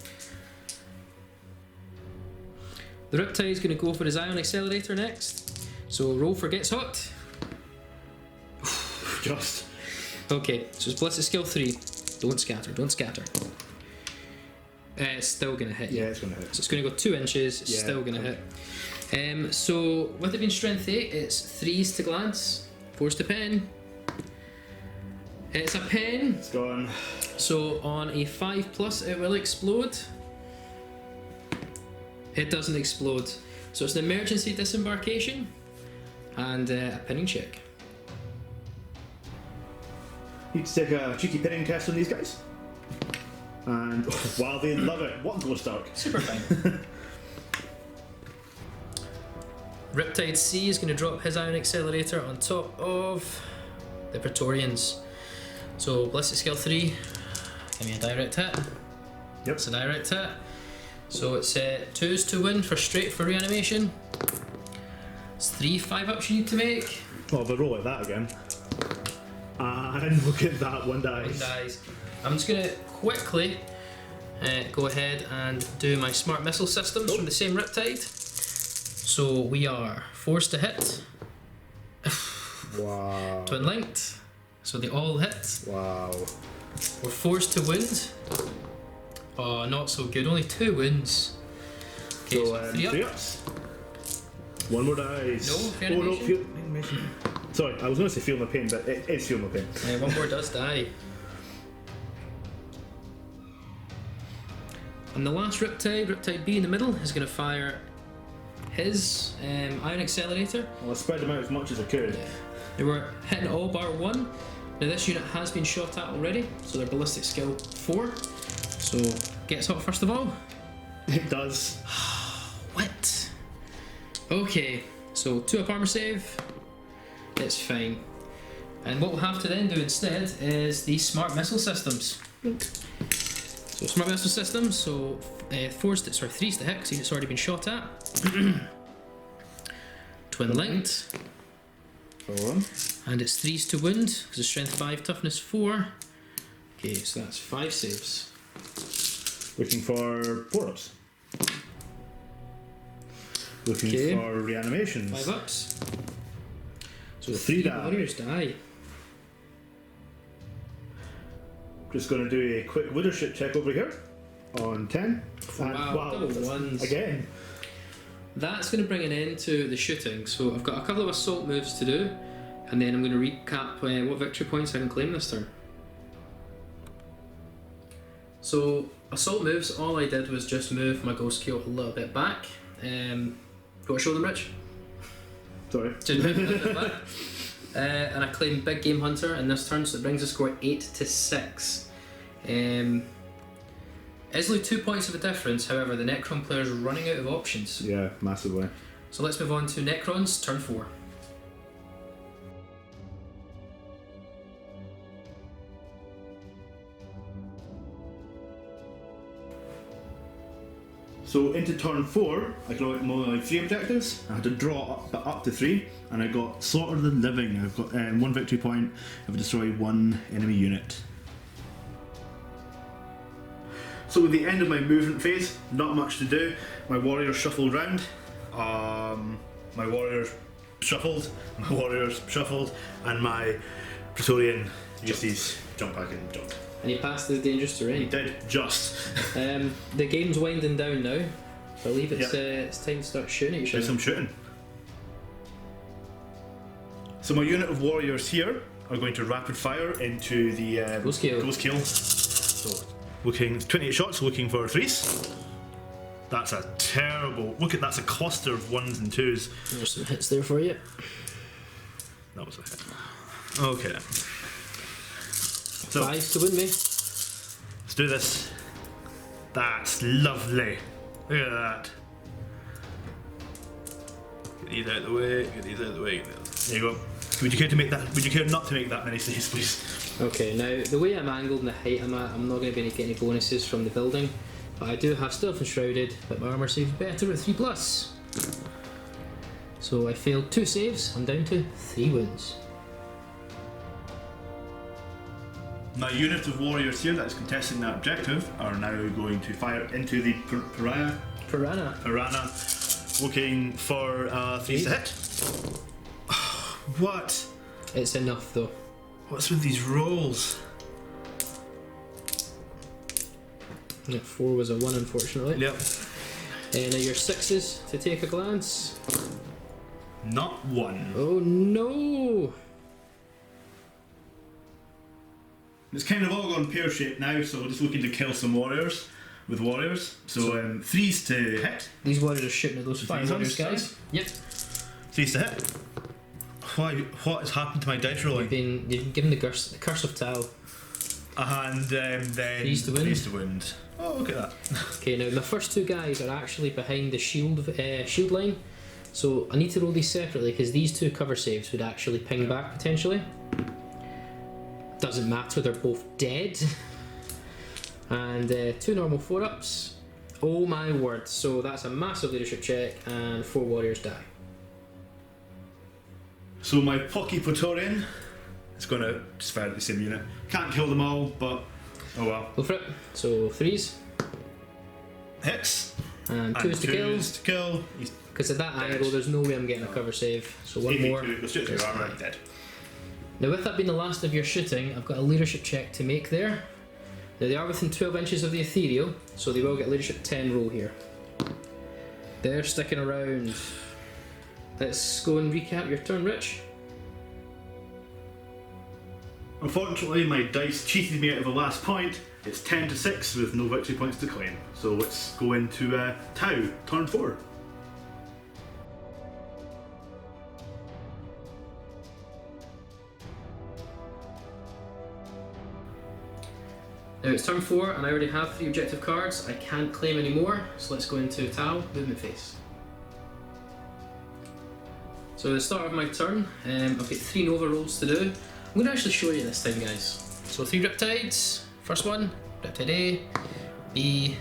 The Riptide is going to go for his Ion Accelerator next. So roll for Gets Hot. Just. Okay, so it's Blessed Skill 3. Don't scatter, don't scatter. It's still going to hit you. Yeah, it's going to hit. So it's going to go 2 inches, it's Yeah, still going to okay. hit. So with it being strength 8, it's 3s to glance, 4s to pen. It's a pen, It's gone. so on a 5+ it will explode. It doesn't explode. So it's an emergency disembarkation and a pinning check. Need to take a cheeky pinning test on these guys. And wow, they love it. What Ghost Arc? Super fine. Riptide C is going to drop his Ion Accelerator on top of the Praetorians. So Ballistic Skill 3, give me a direct hit. Yep. It's a direct hit. So it's 2s to win for straight for reanimation. It's 3 5-ups you need to make. Oh, if I roll like that again. And look at that, one dies. One dies. I'm just going to quickly go ahead and do my smart missile systems from the same Riptide. So we are forced to hit. Wow. Twin linked. So they all hit. Wow. We're forced to wound. Oh, not so good. Only 2 wounds. Okay, so 3 up. 3 ups. One more dice. No, oh no, feel animation. Sorry, I was going to say feel my pain, but it is feel my pain. One more does die. And the last Riptide B in the middle, is going to fire his Ion Accelerator. Well, I spread them out as much as I could. Yeah. They were hitting all bar 1. Now this unit has been shot at already, so they're ballistic skill 4. So gets hot first of all. It does. What? Okay, so 2-up armor save. It's fine. And what we'll have to then do instead is the smart missile systems. So smart missile systems, so 3's to hit because it's already been shot at. Twin linked. Hold on. And it's 3's to wound because it's strength 5, toughness 4. Okay, so that's 5 saves. Looking for 4-ups. Looking Okay. for reanimations. 5-ups. So 3 die. warriors die. Just going to do a quick leadership check over here on 10. And Wow, double that's- ones. Again. That's going to bring an end to the shooting. So I've got a couple of assault moves to do, and then I'm going to recap what victory points I can claim this turn. So assault moves, all I did was just move my ghost kill a little bit back. Do you want to show them, Rich? Sorry. Just move a little bit back. And I claim Big Game Hunter in this turn, so it brings the score 8 to 6. It's only 2 points of a difference, however, the Necron player is running out of options. Yeah, massively. So let's move on to Necrons, turn 4. So into turn 4, I got only 3 objectives. I had to draw up to 3, and I got Slaughter the Living. I've got 1 victory point. I've destroyed 1 enemy unit. So at the end of my movement phase, not much to do. My warriors shuffled round. My warriors shuffled. My warriors shuffled, and my Praetorian used his jump back and jumped. And he passed his dangerous He terrain. did just. The game's winding down now. I believe it's time to start shooting at each Do other. some shooting. So my unit of warriors here are going to rapid fire into the Ghost kill. Ghost kill. So looking 28 shots, looking for 3s. That's a terrible. Look at that's a cluster of 1s and 2s. There's some hits there for you. That was a hit. Okay. So 5 to win me. let's do this. That's lovely. Look at that. Get these out of the way. Get these out of the way. There you go. Would you care to make that? Would you care not to make that many saves, please? Okay, now the way I'm angled and the height I'm at, I'm not going to be able to get any bonuses from the building. But I do have Stealth and Shrouded, but my armour saves better at 3+. So I failed 2 saves, I'm down to 3 wounds. My unit of warriors here that is contesting that objective are now going to fire into the Piranha, looking for 3s to hit. What? It's enough though. What's with these rolls? Yeah, 4 was a 1 unfortunately. Yep. And now your 6s to take a glance. Not 1. Oh no! It's kind of all gone pear-shaped now, so we're just looking to kill some warriors with warriors. So 3s to hit. These warriors are shooting at those 5 These warriors, ones? guys. Yep. 3s to hit. Why? What has happened to my dice rolling? You've been given the curse of Tal. And then 3s to wound. 3s to wound. Oh, look at that. Okay, now my first 2 guys are actually behind the shield line. So I need to roll these separately because these two cover saves would actually ping back potentially. Doesn't matter, they're both dead. And 2 normal 4-ups. Oh my word, so that's a massive leadership check and 4 warriors die. So my Pocky Praetorian is going to just fire at the same unit. Can't kill them all, but oh well. Go for it. So 3s. Hits. And 2s to kill. 2s to kill. He's Because at that dead. angle there's no way I'm getting a cover save. So one more. Goes straight through armor, dead. Now with that being the last of your shooting, I've got a leadership check to make there. Now they are within 12 inches of the ethereal, so they will get leadership 10 roll here. They're sticking around. Let's go and recap your turn, Rich. Unfortunately, my dice cheated me out of the last point. It's 10 to 6 with no victory points to claim. So let's go into Tau, turn 4. Now it's turn 4 and I already have 3 objective cards. I can't claim any more, so let's go into Tau, movement phase. So at the start of my turn, I've got 3 Nova rolls to do. I'm going to actually show you this time, guys. So 3 Riptides, first one, Riptide A, B,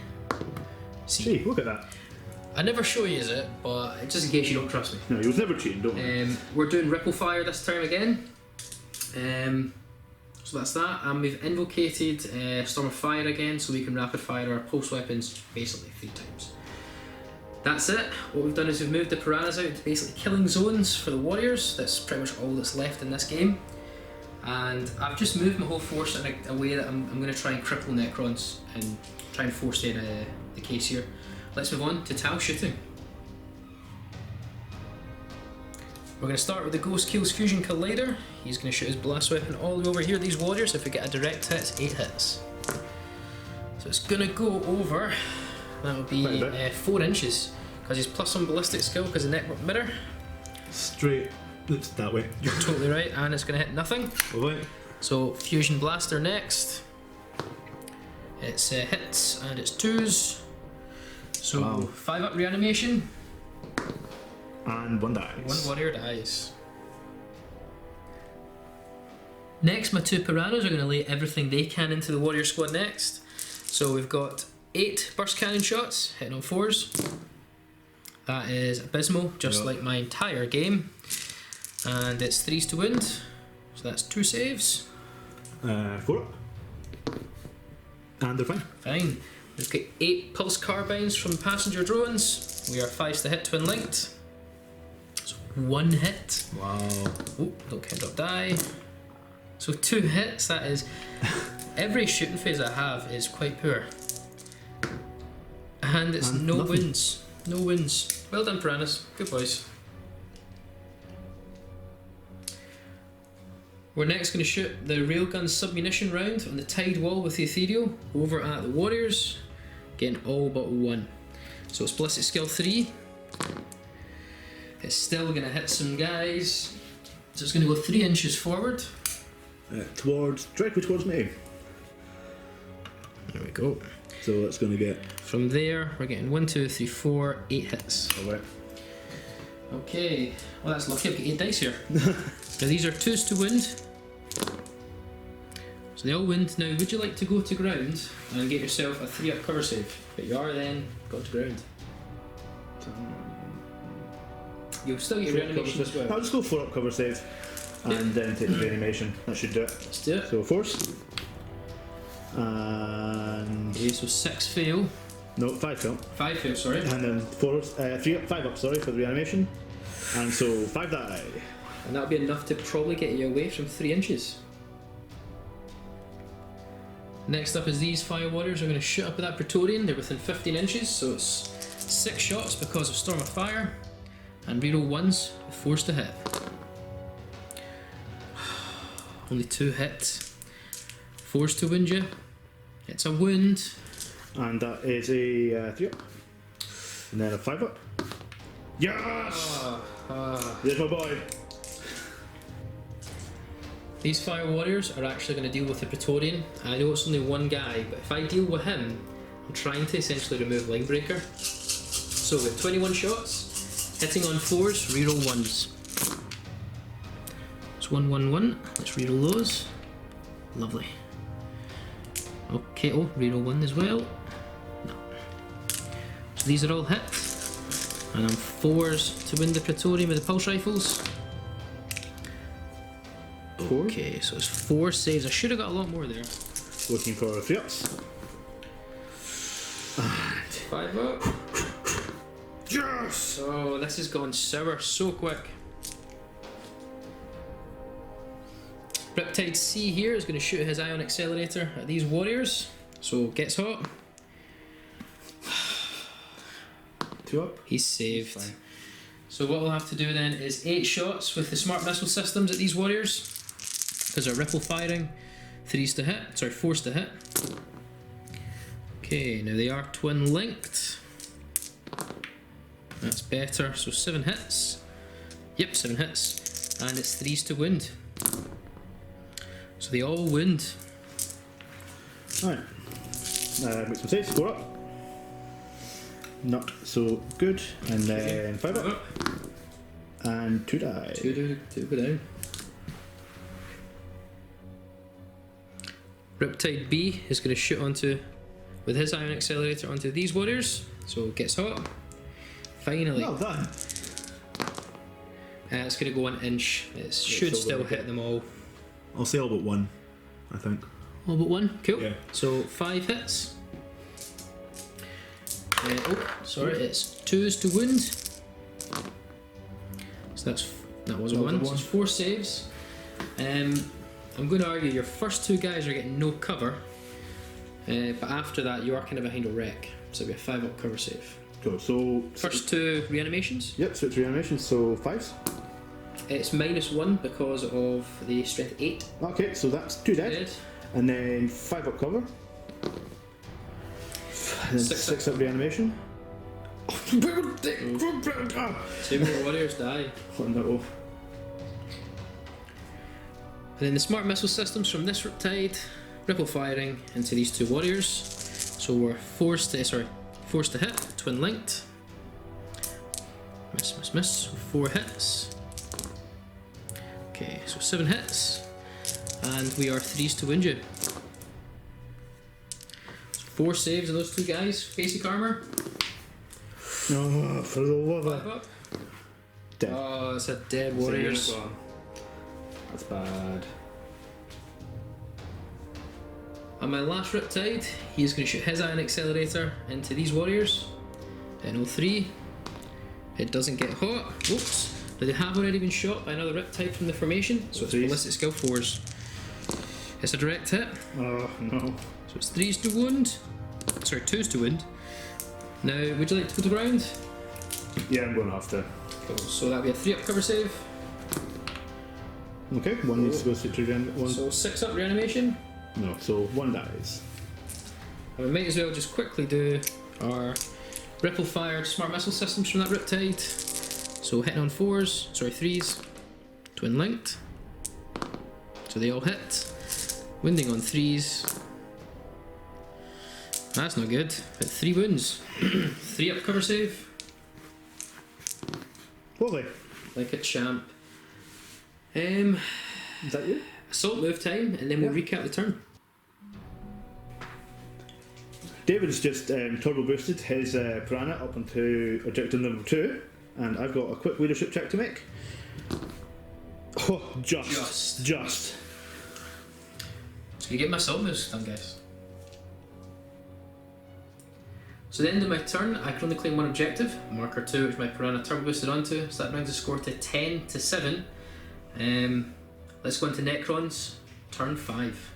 C. Gee, look at that. I never show you it, but just in case you don't trust me. No, you was never cheating, don't we? We're doing Ripple Fire this time again. So that's that, and we've invocated Storm of Fire again, so we can rapid fire our pulse weapons basically 3 times. That's it. What we've done is we've moved the piranhas out into basically killing zones for the warriors. That's pretty much all that's left in this game. And I've just moved my whole force in a way that I'm going to try and cripple Necrons and try and force the case here. Let's move on to Tau shooting. We're going to start with the Ghost Kills Fusion Collider. He's going to shoot his blast weapon all the way over here. These warriors, if we get a direct hit, it's 8 hits. So it's going to go over, that would be 4 inches, because he's plus 1 ballistic skill because of network mirror. Straight, it's that way. You're totally right, and it's going to hit nothing. Lovely. So Fusion Blaster next. It's hits and it's 2s. So Wow. 5 up reanimation. And 1 dies. 1 warrior dies. Next, my 2 piranhas are going to lay everything they can into the warrior squad next. So we've got 8 burst cannon shots, hitting on 4s. That is abysmal, just like my entire game. And it's 3s to wound, so that's 2 saves. 4 up. And they're fine. Fine. We've got 8 pulse carbines from passenger drones. We are 5s to hit, twin linked. So 1 hit. Wow. Oh, don't count up die. So 2 hits, that is... Every shooting phase I have is quite poor. And it's And no nothing. wins. No wins. Well done, piranhas. Good boys. We're next going to shoot the railgun submunition round on the tide wall with the ethereal over at the warriors, getting all but 1. So it's ballistic skill 3. It's still going to hit some guys. So it's going to go 3 inches forward. Directly towards me. There we go. So it's going to get... From there, we're getting 1, 2, 3, 4, 8 hits. Alright. Okay. Well, that's lucky. I've got 8 dice here. Now these are 2s to wound. So they all wound. Now, would you like to go to ground and get yourself a 3-up cover save? But you are then got to ground. You'll still get your reanimation as well. I'll just go 4 up cover save. And then take the reanimation. That should do it. Let's do it. So force. And... Okay, so 6 fail. No, 5 fail. 5 fail, sorry. And then 5 up, sorry, for the reanimation. And so 5 die. And that'll be enough to probably get you away from 3 inches. Next up is these fire warriors are going to shoot up at that Praetorian. They're within 15 inches, so it's 6 shots because of Storm of Fire. And reroll 1s with 4s to hit. Only 2 hits. 4s to wound you. It's a wound. And that is a 3 up. And then a 5 up. Yes! There's my boy. These fire warriors are actually going to deal with the Praetorian. I know it's only 1 guy, but if I deal with him, I'm trying to essentially remove Linebreaker. So with 21 shots, Hitting on 4s, reroll 1s. It's 1, 1, 1. Let's reroll those. Lovely. Okay, oh, reroll 1 as well. No. So these are all hit. And I'm 4s to win the Praetorian with the pulse rifles. 4. Okay, so it's 4 saves. I should have got a lot more there. Looking for 3-ups. 5 up. Yes! Oh, this has gone sour so quick. Riptide C here is going to shoot his ion accelerator at these warriors. So gets hot. 2 up. He's saved. Fine. So what we'll have to do then is 8 shots with the smart missile systems at these warriors. Because they're ripple firing. 3s to hit. Sorry, 4s to hit. Okay, now they are twin linked. That's better. So 7 hits. Yep, 7 hits. And it's 3s to wound. So they all wound. Alright. Make some saves, 4 up. Not so good. And then 5 up. And 2 die. 2 go down. Riptide B is going to shoot onto, with his ion accelerator, onto these warriors. So it gets hot. Finally. Well done. It's going to go 1 inch. It should still hit them all. I'll say all but 1, I think. All but 1? Cool. Yeah. So 5 hits. Oh, sorry, it's 2s to wound. So that was a 1. So it's 4 saves. I'm going to argue your first 2 guys are getting no cover, but after that you are kind of behind a wreck. So it'll be a 5 up cover save. Cool, so... First 2 reanimations. Yep, so it's reanimations, so 5s. It's -1 because of the strength 8. Okay, so that's 2 dead. Dead. And then 5 up cover. And then 6 up reanimation. 2 more warriors die. Oh no. And then the smart missile systems from this Riptide, ripple firing into these 2 warriors. So we're forced to hit, twin linked. Miss, miss, miss. 4 hits. Okay, so 7 hits. And we are 3s to wound you. So 4 saves on those 2 guys, basic armor. No, for the love 5 of... up. Dead. Oh, it's a dead warriors. That's bad. On my last Riptide, he's going to shoot his ion accelerator into these warriors. In 03, it doesn't get hot. Whoops. But they have already been shot by another Riptide from the formation, so it's ballistic skill 4s. It's a direct hit. Oh no. So it's 3s to wound. Sorry, 2s to wound. Now, would you like to go to the ground? Yeah, I'm going to have to. Cool. So that'll be a 3 up cover save. Okay, 1 needs to go straight to reanimation. So 6 up reanimation. No, so 1 dies. And we might as well just quickly do our ripple fired smart missile systems from that Riptide. So hitting on 4s, sorry 3s, twin linked. So they all hit. Wounding on 3s. That's not good, but 3 wounds. 3 up cover save. Lovely. Like a champ. Is that you? Assault move time, and then we'll recap the turn. David's just turbo boosted his piranha up onto objective number 2, and I've got a quick leadership check to make. Oh, just. So you get my assault moves done, guys. So at the end of my turn, I can only claim 1 objective, marker 2, which my piranha turbo boosted onto, so that brings the score to 10 to 7. Let's go into Necrons, turn 5.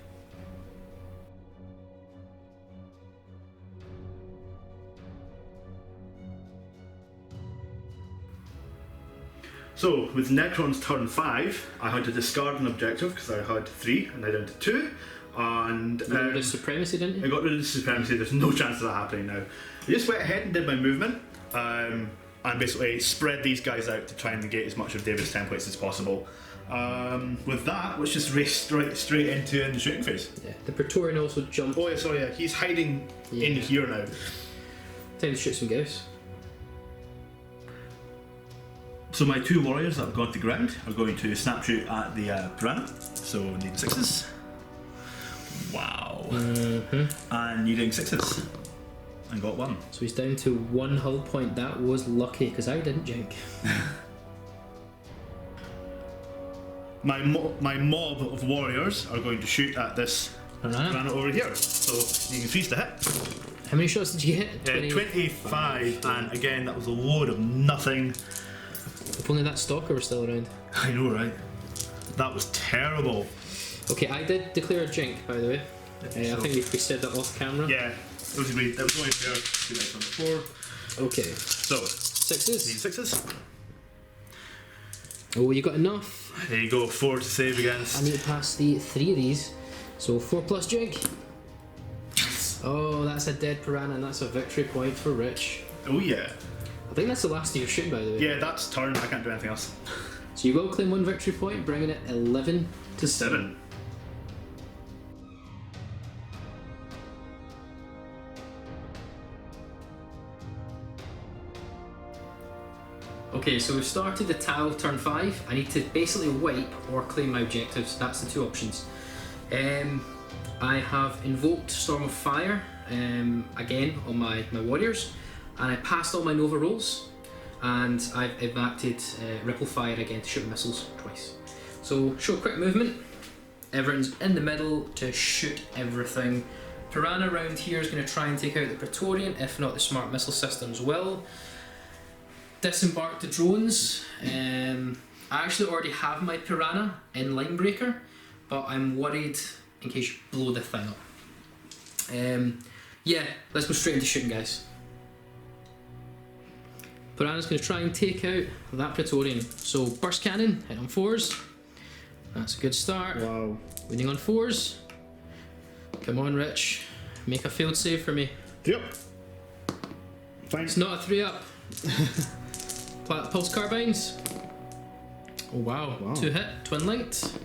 So, with Necron's turn 5, I had to discard an objective because I had 3 and I down to 2. And You got rid of supremacy, didn't you? I got rid of the supremacy, there's no chance of that happening now. I just went ahead and did my movement and basically spread these guys out to try and negate as much of David's templates as possible. With that, let's just race straight into the shooting phase. Yeah, the Praetorian also jumped. Oh yeah, sorry, yeah, he's hiding in here now. Time to shoot some ghosts. So my 2 warriors that have gone to ground are going to snapshoot at the piranha. So needing 6s. Wow. And needing 6s. And got 1. So he's down to 1 hull point. That was lucky because I didn't jink. My mob of warriors are going to shoot at this piranha over here. So you can freeze to hit. How many shots did you hit? 25, and again that was a load of nothing. If only that stalker was still around. I know, right? That was terrible. Okay, I did declare a jink, by the way. I think we said that off camera. Yeah, it was only fair. 2 dice on the 4. Okay. So 6s. need 6s. Oh, you got enough. There you go, 4 to save against. I need to pass the 3 of these. So 4 plus jink. Oh, that's a dead piranha, and that's a victory point for Rich. Oh yeah. I think that's the last of your shooting, by the way. Yeah, that's turn. I can't do anything else. So you will claim 1 victory point, bringing it 11 to 7. Okay, so we've started the tile turn 5. I need to basically wipe or claim my objectives. That's the 2 options. I have invoked Storm of Fire again on my warriors, and I passed all my Nova rolls, and I've enacted Ripple Fire again to shoot missiles twice. So show quick movement. Everyone's in the middle to shoot everything. Piranha around here is going to try and take out the Praetorian, if not the smart missile systems will. Disembark the drones. I actually already have my Piranha in Linebreaker, but I'm worried in case you blow the thing up. Yeah, let's go straight into shooting, guys. Piranha's going to try and take out that Praetorian. So burst cannon, hit on 4s. That's a good start. Wow. Winning on 4s. Come on, Rich. Make a failed save for me. 3 up. Fine. It's not a 3 up. Pulse carbines. Oh wow. 2 hit, twin linked.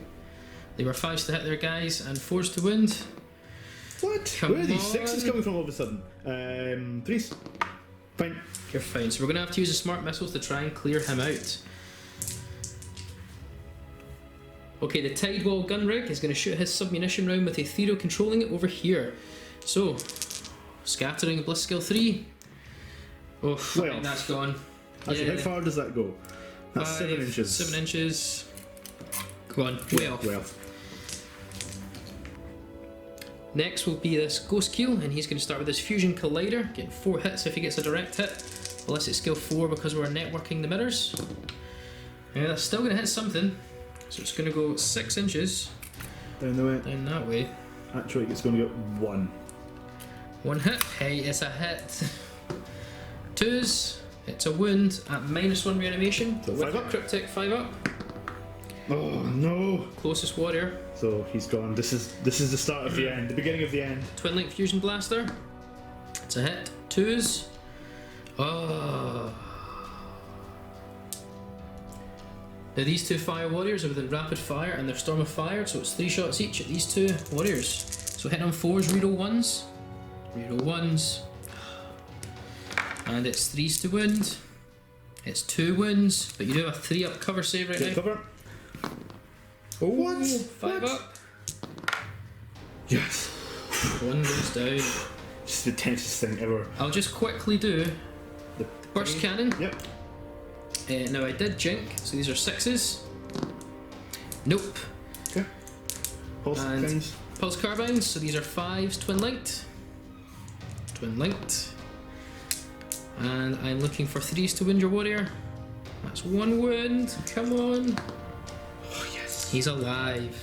They were 5s to hit there, guys, and 4s to wound. What? Come Where are these on. 6s coming from all of a sudden? 3s. Fine. You're fine. So we're gonna have to use the smart missiles to try and clear him out. Okay, the Tidewall gun rig is going to shoot his submunition round with Ethereal controlling it over here. So, scattering Bliss skill 3. Oh, I think that's gone. Actually, how far does that go? That's 7 inches. 7 inches. Go on, way off. Way off. Next will be this Ghost Keel, and he's going to start with this Fusion Collider, getting 4 hits if he gets a direct hit. Unless it's skill 4 because we're networking the mirrors. Yeah, that's still going to hit something. So it's going to go 6 inches. Down the way. Down that way. Actually, it's going to get 1. 1 hit. Hey, it's a hit. 2s. It's a wound at -1 reanimation. So 5 up. Cryptic 5 up. Oh no! Closest warrior. So he's gone. This is the start of the end. The beginning of the end. Twin Link Fusion Blaster. It's a hit. 2s. Oh. Now these 2 fire warriors are within rapid fire and they're Storm of Fire, so it's 3 shots each at these 2 warriors. So hitting on 4s, reroll 1s. Reroll 1s. And it's 3s to wound. It's 2 wounds, but you do have a 3 up cover save right now. Cover. Oh, what? 5 What? up. Yes. 1 goes down. Just the tensest thing ever. I'll just quickly do The burst cannon. Yep. Now I did jink, so these are 6s. Nope. Okay. Pulse And things. Pulse carbines, so these are 5s, twin linked. Twin linked. And I'm looking for 3s to wound your warrior. That's 1 wound, come on. Oh yes. He's alive.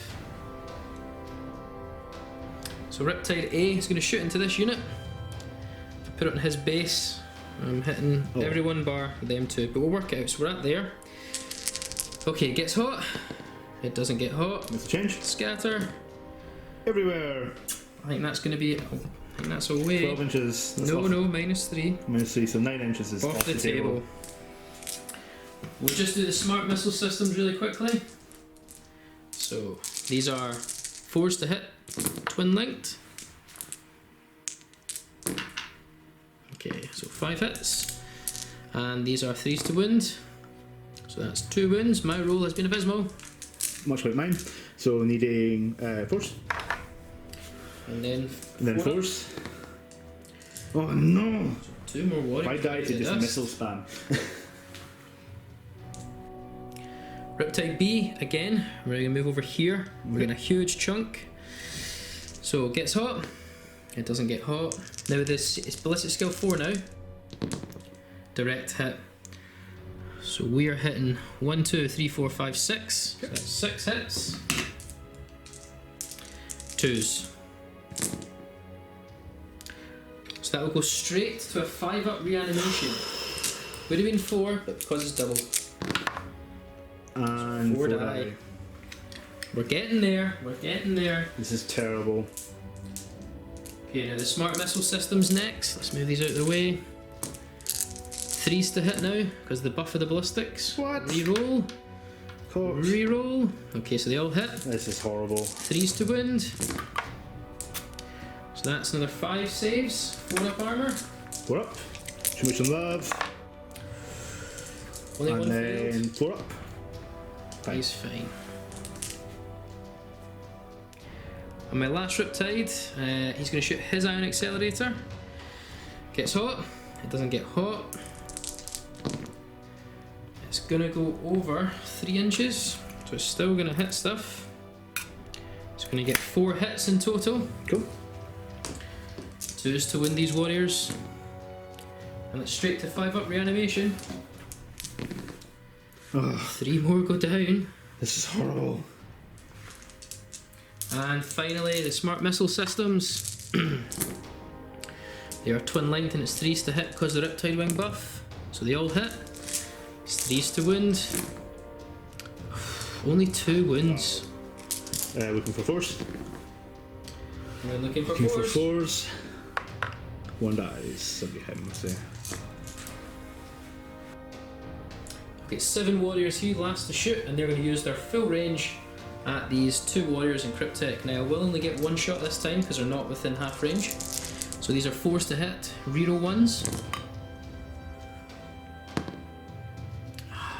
So Riptide A is going to shoot into this unit. Put it on his base. I'm hitting everyone bar them 2, but we'll work it out. So we're at there. Okay, it gets hot. It doesn't get hot. Let's change. Scatter. Everywhere. I think that's going to be. I think that's away. 12 inches. That's No, off. no, -3. -3, so 9 inches is Off the table. We'll just do the smart missile systems really quickly. So these are 4s to hit, twin linked. Okay, so 5 hits. And these are 3s to wound. So that's 2 wounds. My roll has been abysmal. Much like mine. So needing force. And then Force. Oh no! 2 more warriors. If I die to just missile spam. Riptide B, again, we're going to move over here. We're getting a huge chunk. So it gets hot. It doesn't get hot. Now this is ballistic skill 4 now. Direct hit. So we are hitting 1, 2, 3, 4, 5, 6. So that's 6 hits. 2s. So that will go straight to a 5-up reanimation. Would have been 4, but because it's double. And 4 die. We're getting there. We're getting there. This is terrible. Okay, now the smart missile system's next. Let's move these out of the way. 3s to hit now, because the buff of the ballistics. What? Reroll. Coach. Reroll. Okay, so they all hit. This is horrible. 3s to wound. So that's another 5 saves. 4 up armor. 4 up. Show me some love. Only And 1 then failed. 4 up. He's fine. And my last Riptide, he's going to shoot his ion accelerator. Gets hot. It doesn't get hot. It's going to go over 3 inches. So it's still going to hit stuff. It's going to get 4 hits in total. Cool. 2s to win these warriors. And it's straight to 5-up reanimation. Ugh, 3 more go down. this is horrible. And finally, the smart missile systems. They are twin linked and it's 3s to hit because of the Riptide Wing buff. So they all hit. It's 3s to wound. Only 2 wounds. Looking for force. And then looking for Looking for fours. 4s. 1 dies. Somebody hit him, I say. Okay, 7 warriors here last to shoot, and they're going to use their full range at these 2 warriors in Cryptek. Now I will only get 1 shot this time because they're not within half range. So these are 4s to hit, reroll 1s.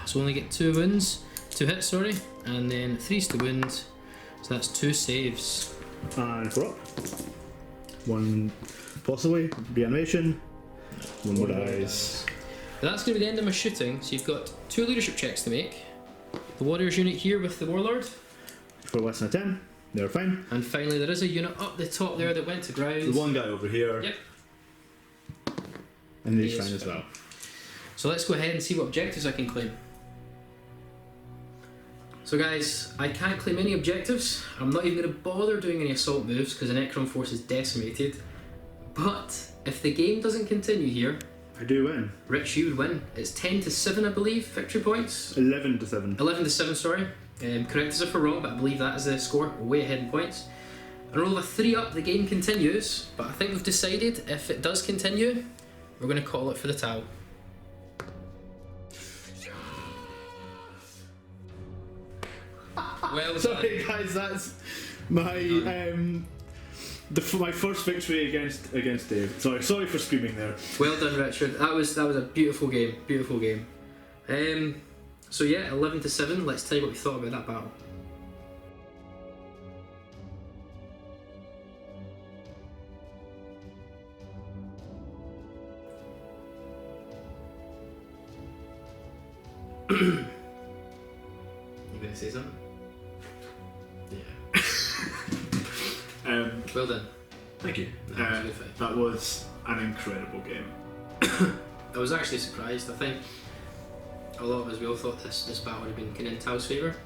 So only get 2 wounds, 2 hits, sorry, and then 3s to wound. So that's 2 saves. And 4 up. 1 possibly. Reanimation. 1 more dies. Now that's going to be the end of my shooting. So you've got 2 leadership checks to make. The warriors unit here with the warlord. For less than a 10. They're fine. And finally there is a unit up the top there that went to ground. The 1 guy over here. Yep. And he's He is fine as fine. well. So let's go ahead and see what objectives I can claim. So guys, I can't claim any objectives. I'm not even going to bother doing any assault moves because the Necron force is decimated. But if the game doesn't continue here, I do win. Rich, you would win. It's 10 to 7, I believe, victory points. 11 to 7. 11 to 7, sorry. Correct us if we're wrong, but I believe that is the score. We're way ahead in points. A roll of a 3 up, the game continues, but I think we've decided if it does continue, we're going to call it for the towel. Well Sorry done. guys, that's my my first victory against Dave. Sorry for screaming there. Well done, Richard. That was a beautiful game. Beautiful game. So yeah, 11 to 7. Let's tell you what we thought about that battle. You gonna say something? Yeah. Well done. Thank you. No, that was a good fight. That was an incredible game. I was actually surprised. I think a lot of us, we all thought this battle would have been kind of in Tao's favour.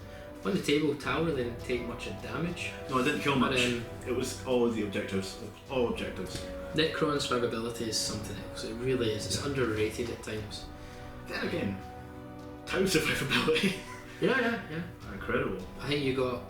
On the table, Tao really didn't take much of damage. No, I didn't kill much. But, It was all the objectives. All objectives. Necron survivability is something else. It really is. It's underrated at times. Then again, Tau survivability. Yeah. Incredible. I think you got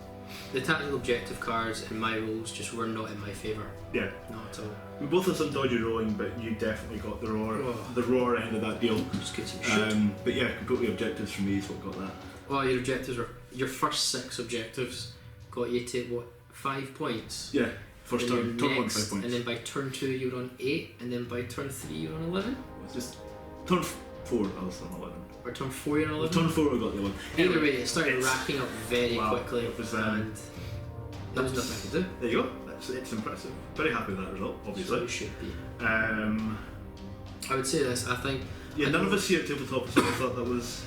the tactical objective cards and my rules just were not in my favour. Yeah. Not at all. We both had some dodgy rolling, but you definitely got the Oh. raw end of that deal. Just get some shit. But yeah, completely objectives for me is what got that. Well, your objectives were your first 6 objectives got you to what, 5 points. Yeah, first Then turn, your turn 1 next, 5 points. And then by turn 2 you were on 8, and then by turn 3 you were on 11. It's just turn 4, I was on 11. Or turn 4 and 11? Turn 4, I got the 11. Either way, it started racking up very wow, quickly, it was, and there was nothing I could do. There you go. It's impressive. Very happy with that result, obviously. So it should be. I would say this. I think. Yeah, none of us here at Tabletop thought that was.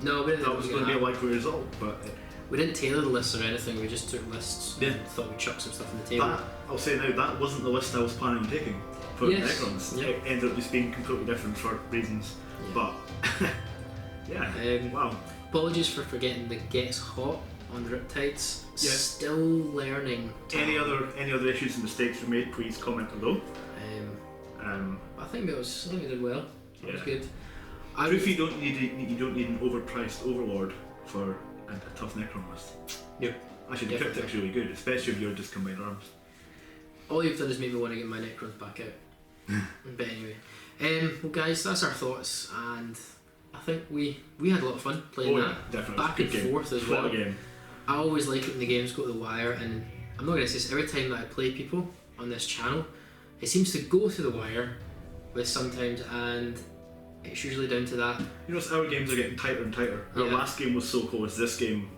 No, we didn't. That was going to be a likely result, but. We didn't tailor the lists or anything. We just took lists. Yeah. And thought we'd chuck some stuff on the table. I'll say now, that wasn't the list I was planning on taking for Necrons. Yep. It ended up just being completely different for reasons. Yeah. But yeah, wow. Apologies for forgetting the Gets Hot on Riptides. Yeah. Still learning. Any other issues and mistakes we made, please comment below. I think it did well. It was good. Proof you don't need an overpriced overlord for a tough Necron list. Yep. Actually, the cryptic's really good, especially if you're just combined arms. All you've done is make me want to get my Necrons back out. But anyway, well guys, that's our thoughts, and I think we had a lot of fun playing that. Definitely. Back and forth as well. Game. I always like it when the games go to the wire, and I'm not going to say this, every time that I play people on this channel, it seems to go to the wire with sometimes, and it's usually down to that. You know, our games are getting tighter and tighter. Our last game was so close, this game.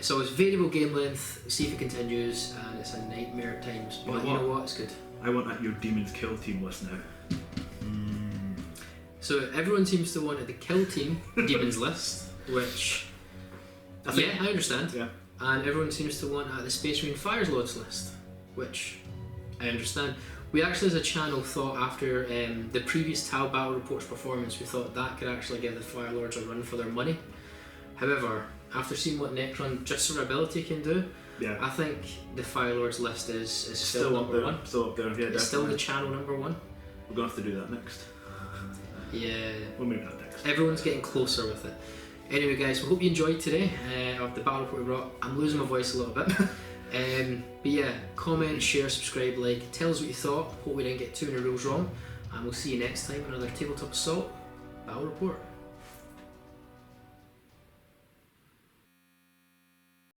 So it's variable game length, see if it continues, and it's a nightmare at times, but you know what, it's good. I want your Demons Kill Team list now. So everyone seems to want the Kill Team Demons list, which, I understand. Yeah. And everyone seems to want the Space Marine Fires Lords list, which I understand. We actually as a channel thought after the previous Tau Battle Reports performance, we thought that could actually give the Fire Lords a run for their money. However, after seeing what Necron just for ability can do, I think the Fire Lords list is still number one. Still up there, yeah, definitely. It's still the channel number one. We're going to have to do that next. Yeah. We'll move that next. Everyone's getting closer with it. Anyway guys, we hope you enjoyed today of the battle report we brought. I'm losing my voice a little bit. But yeah, comment, share, subscribe, like, tell us what you thought. Hope we didn't get too many rules wrong. And we'll see you next time in another Tabletop Assault Battle Report.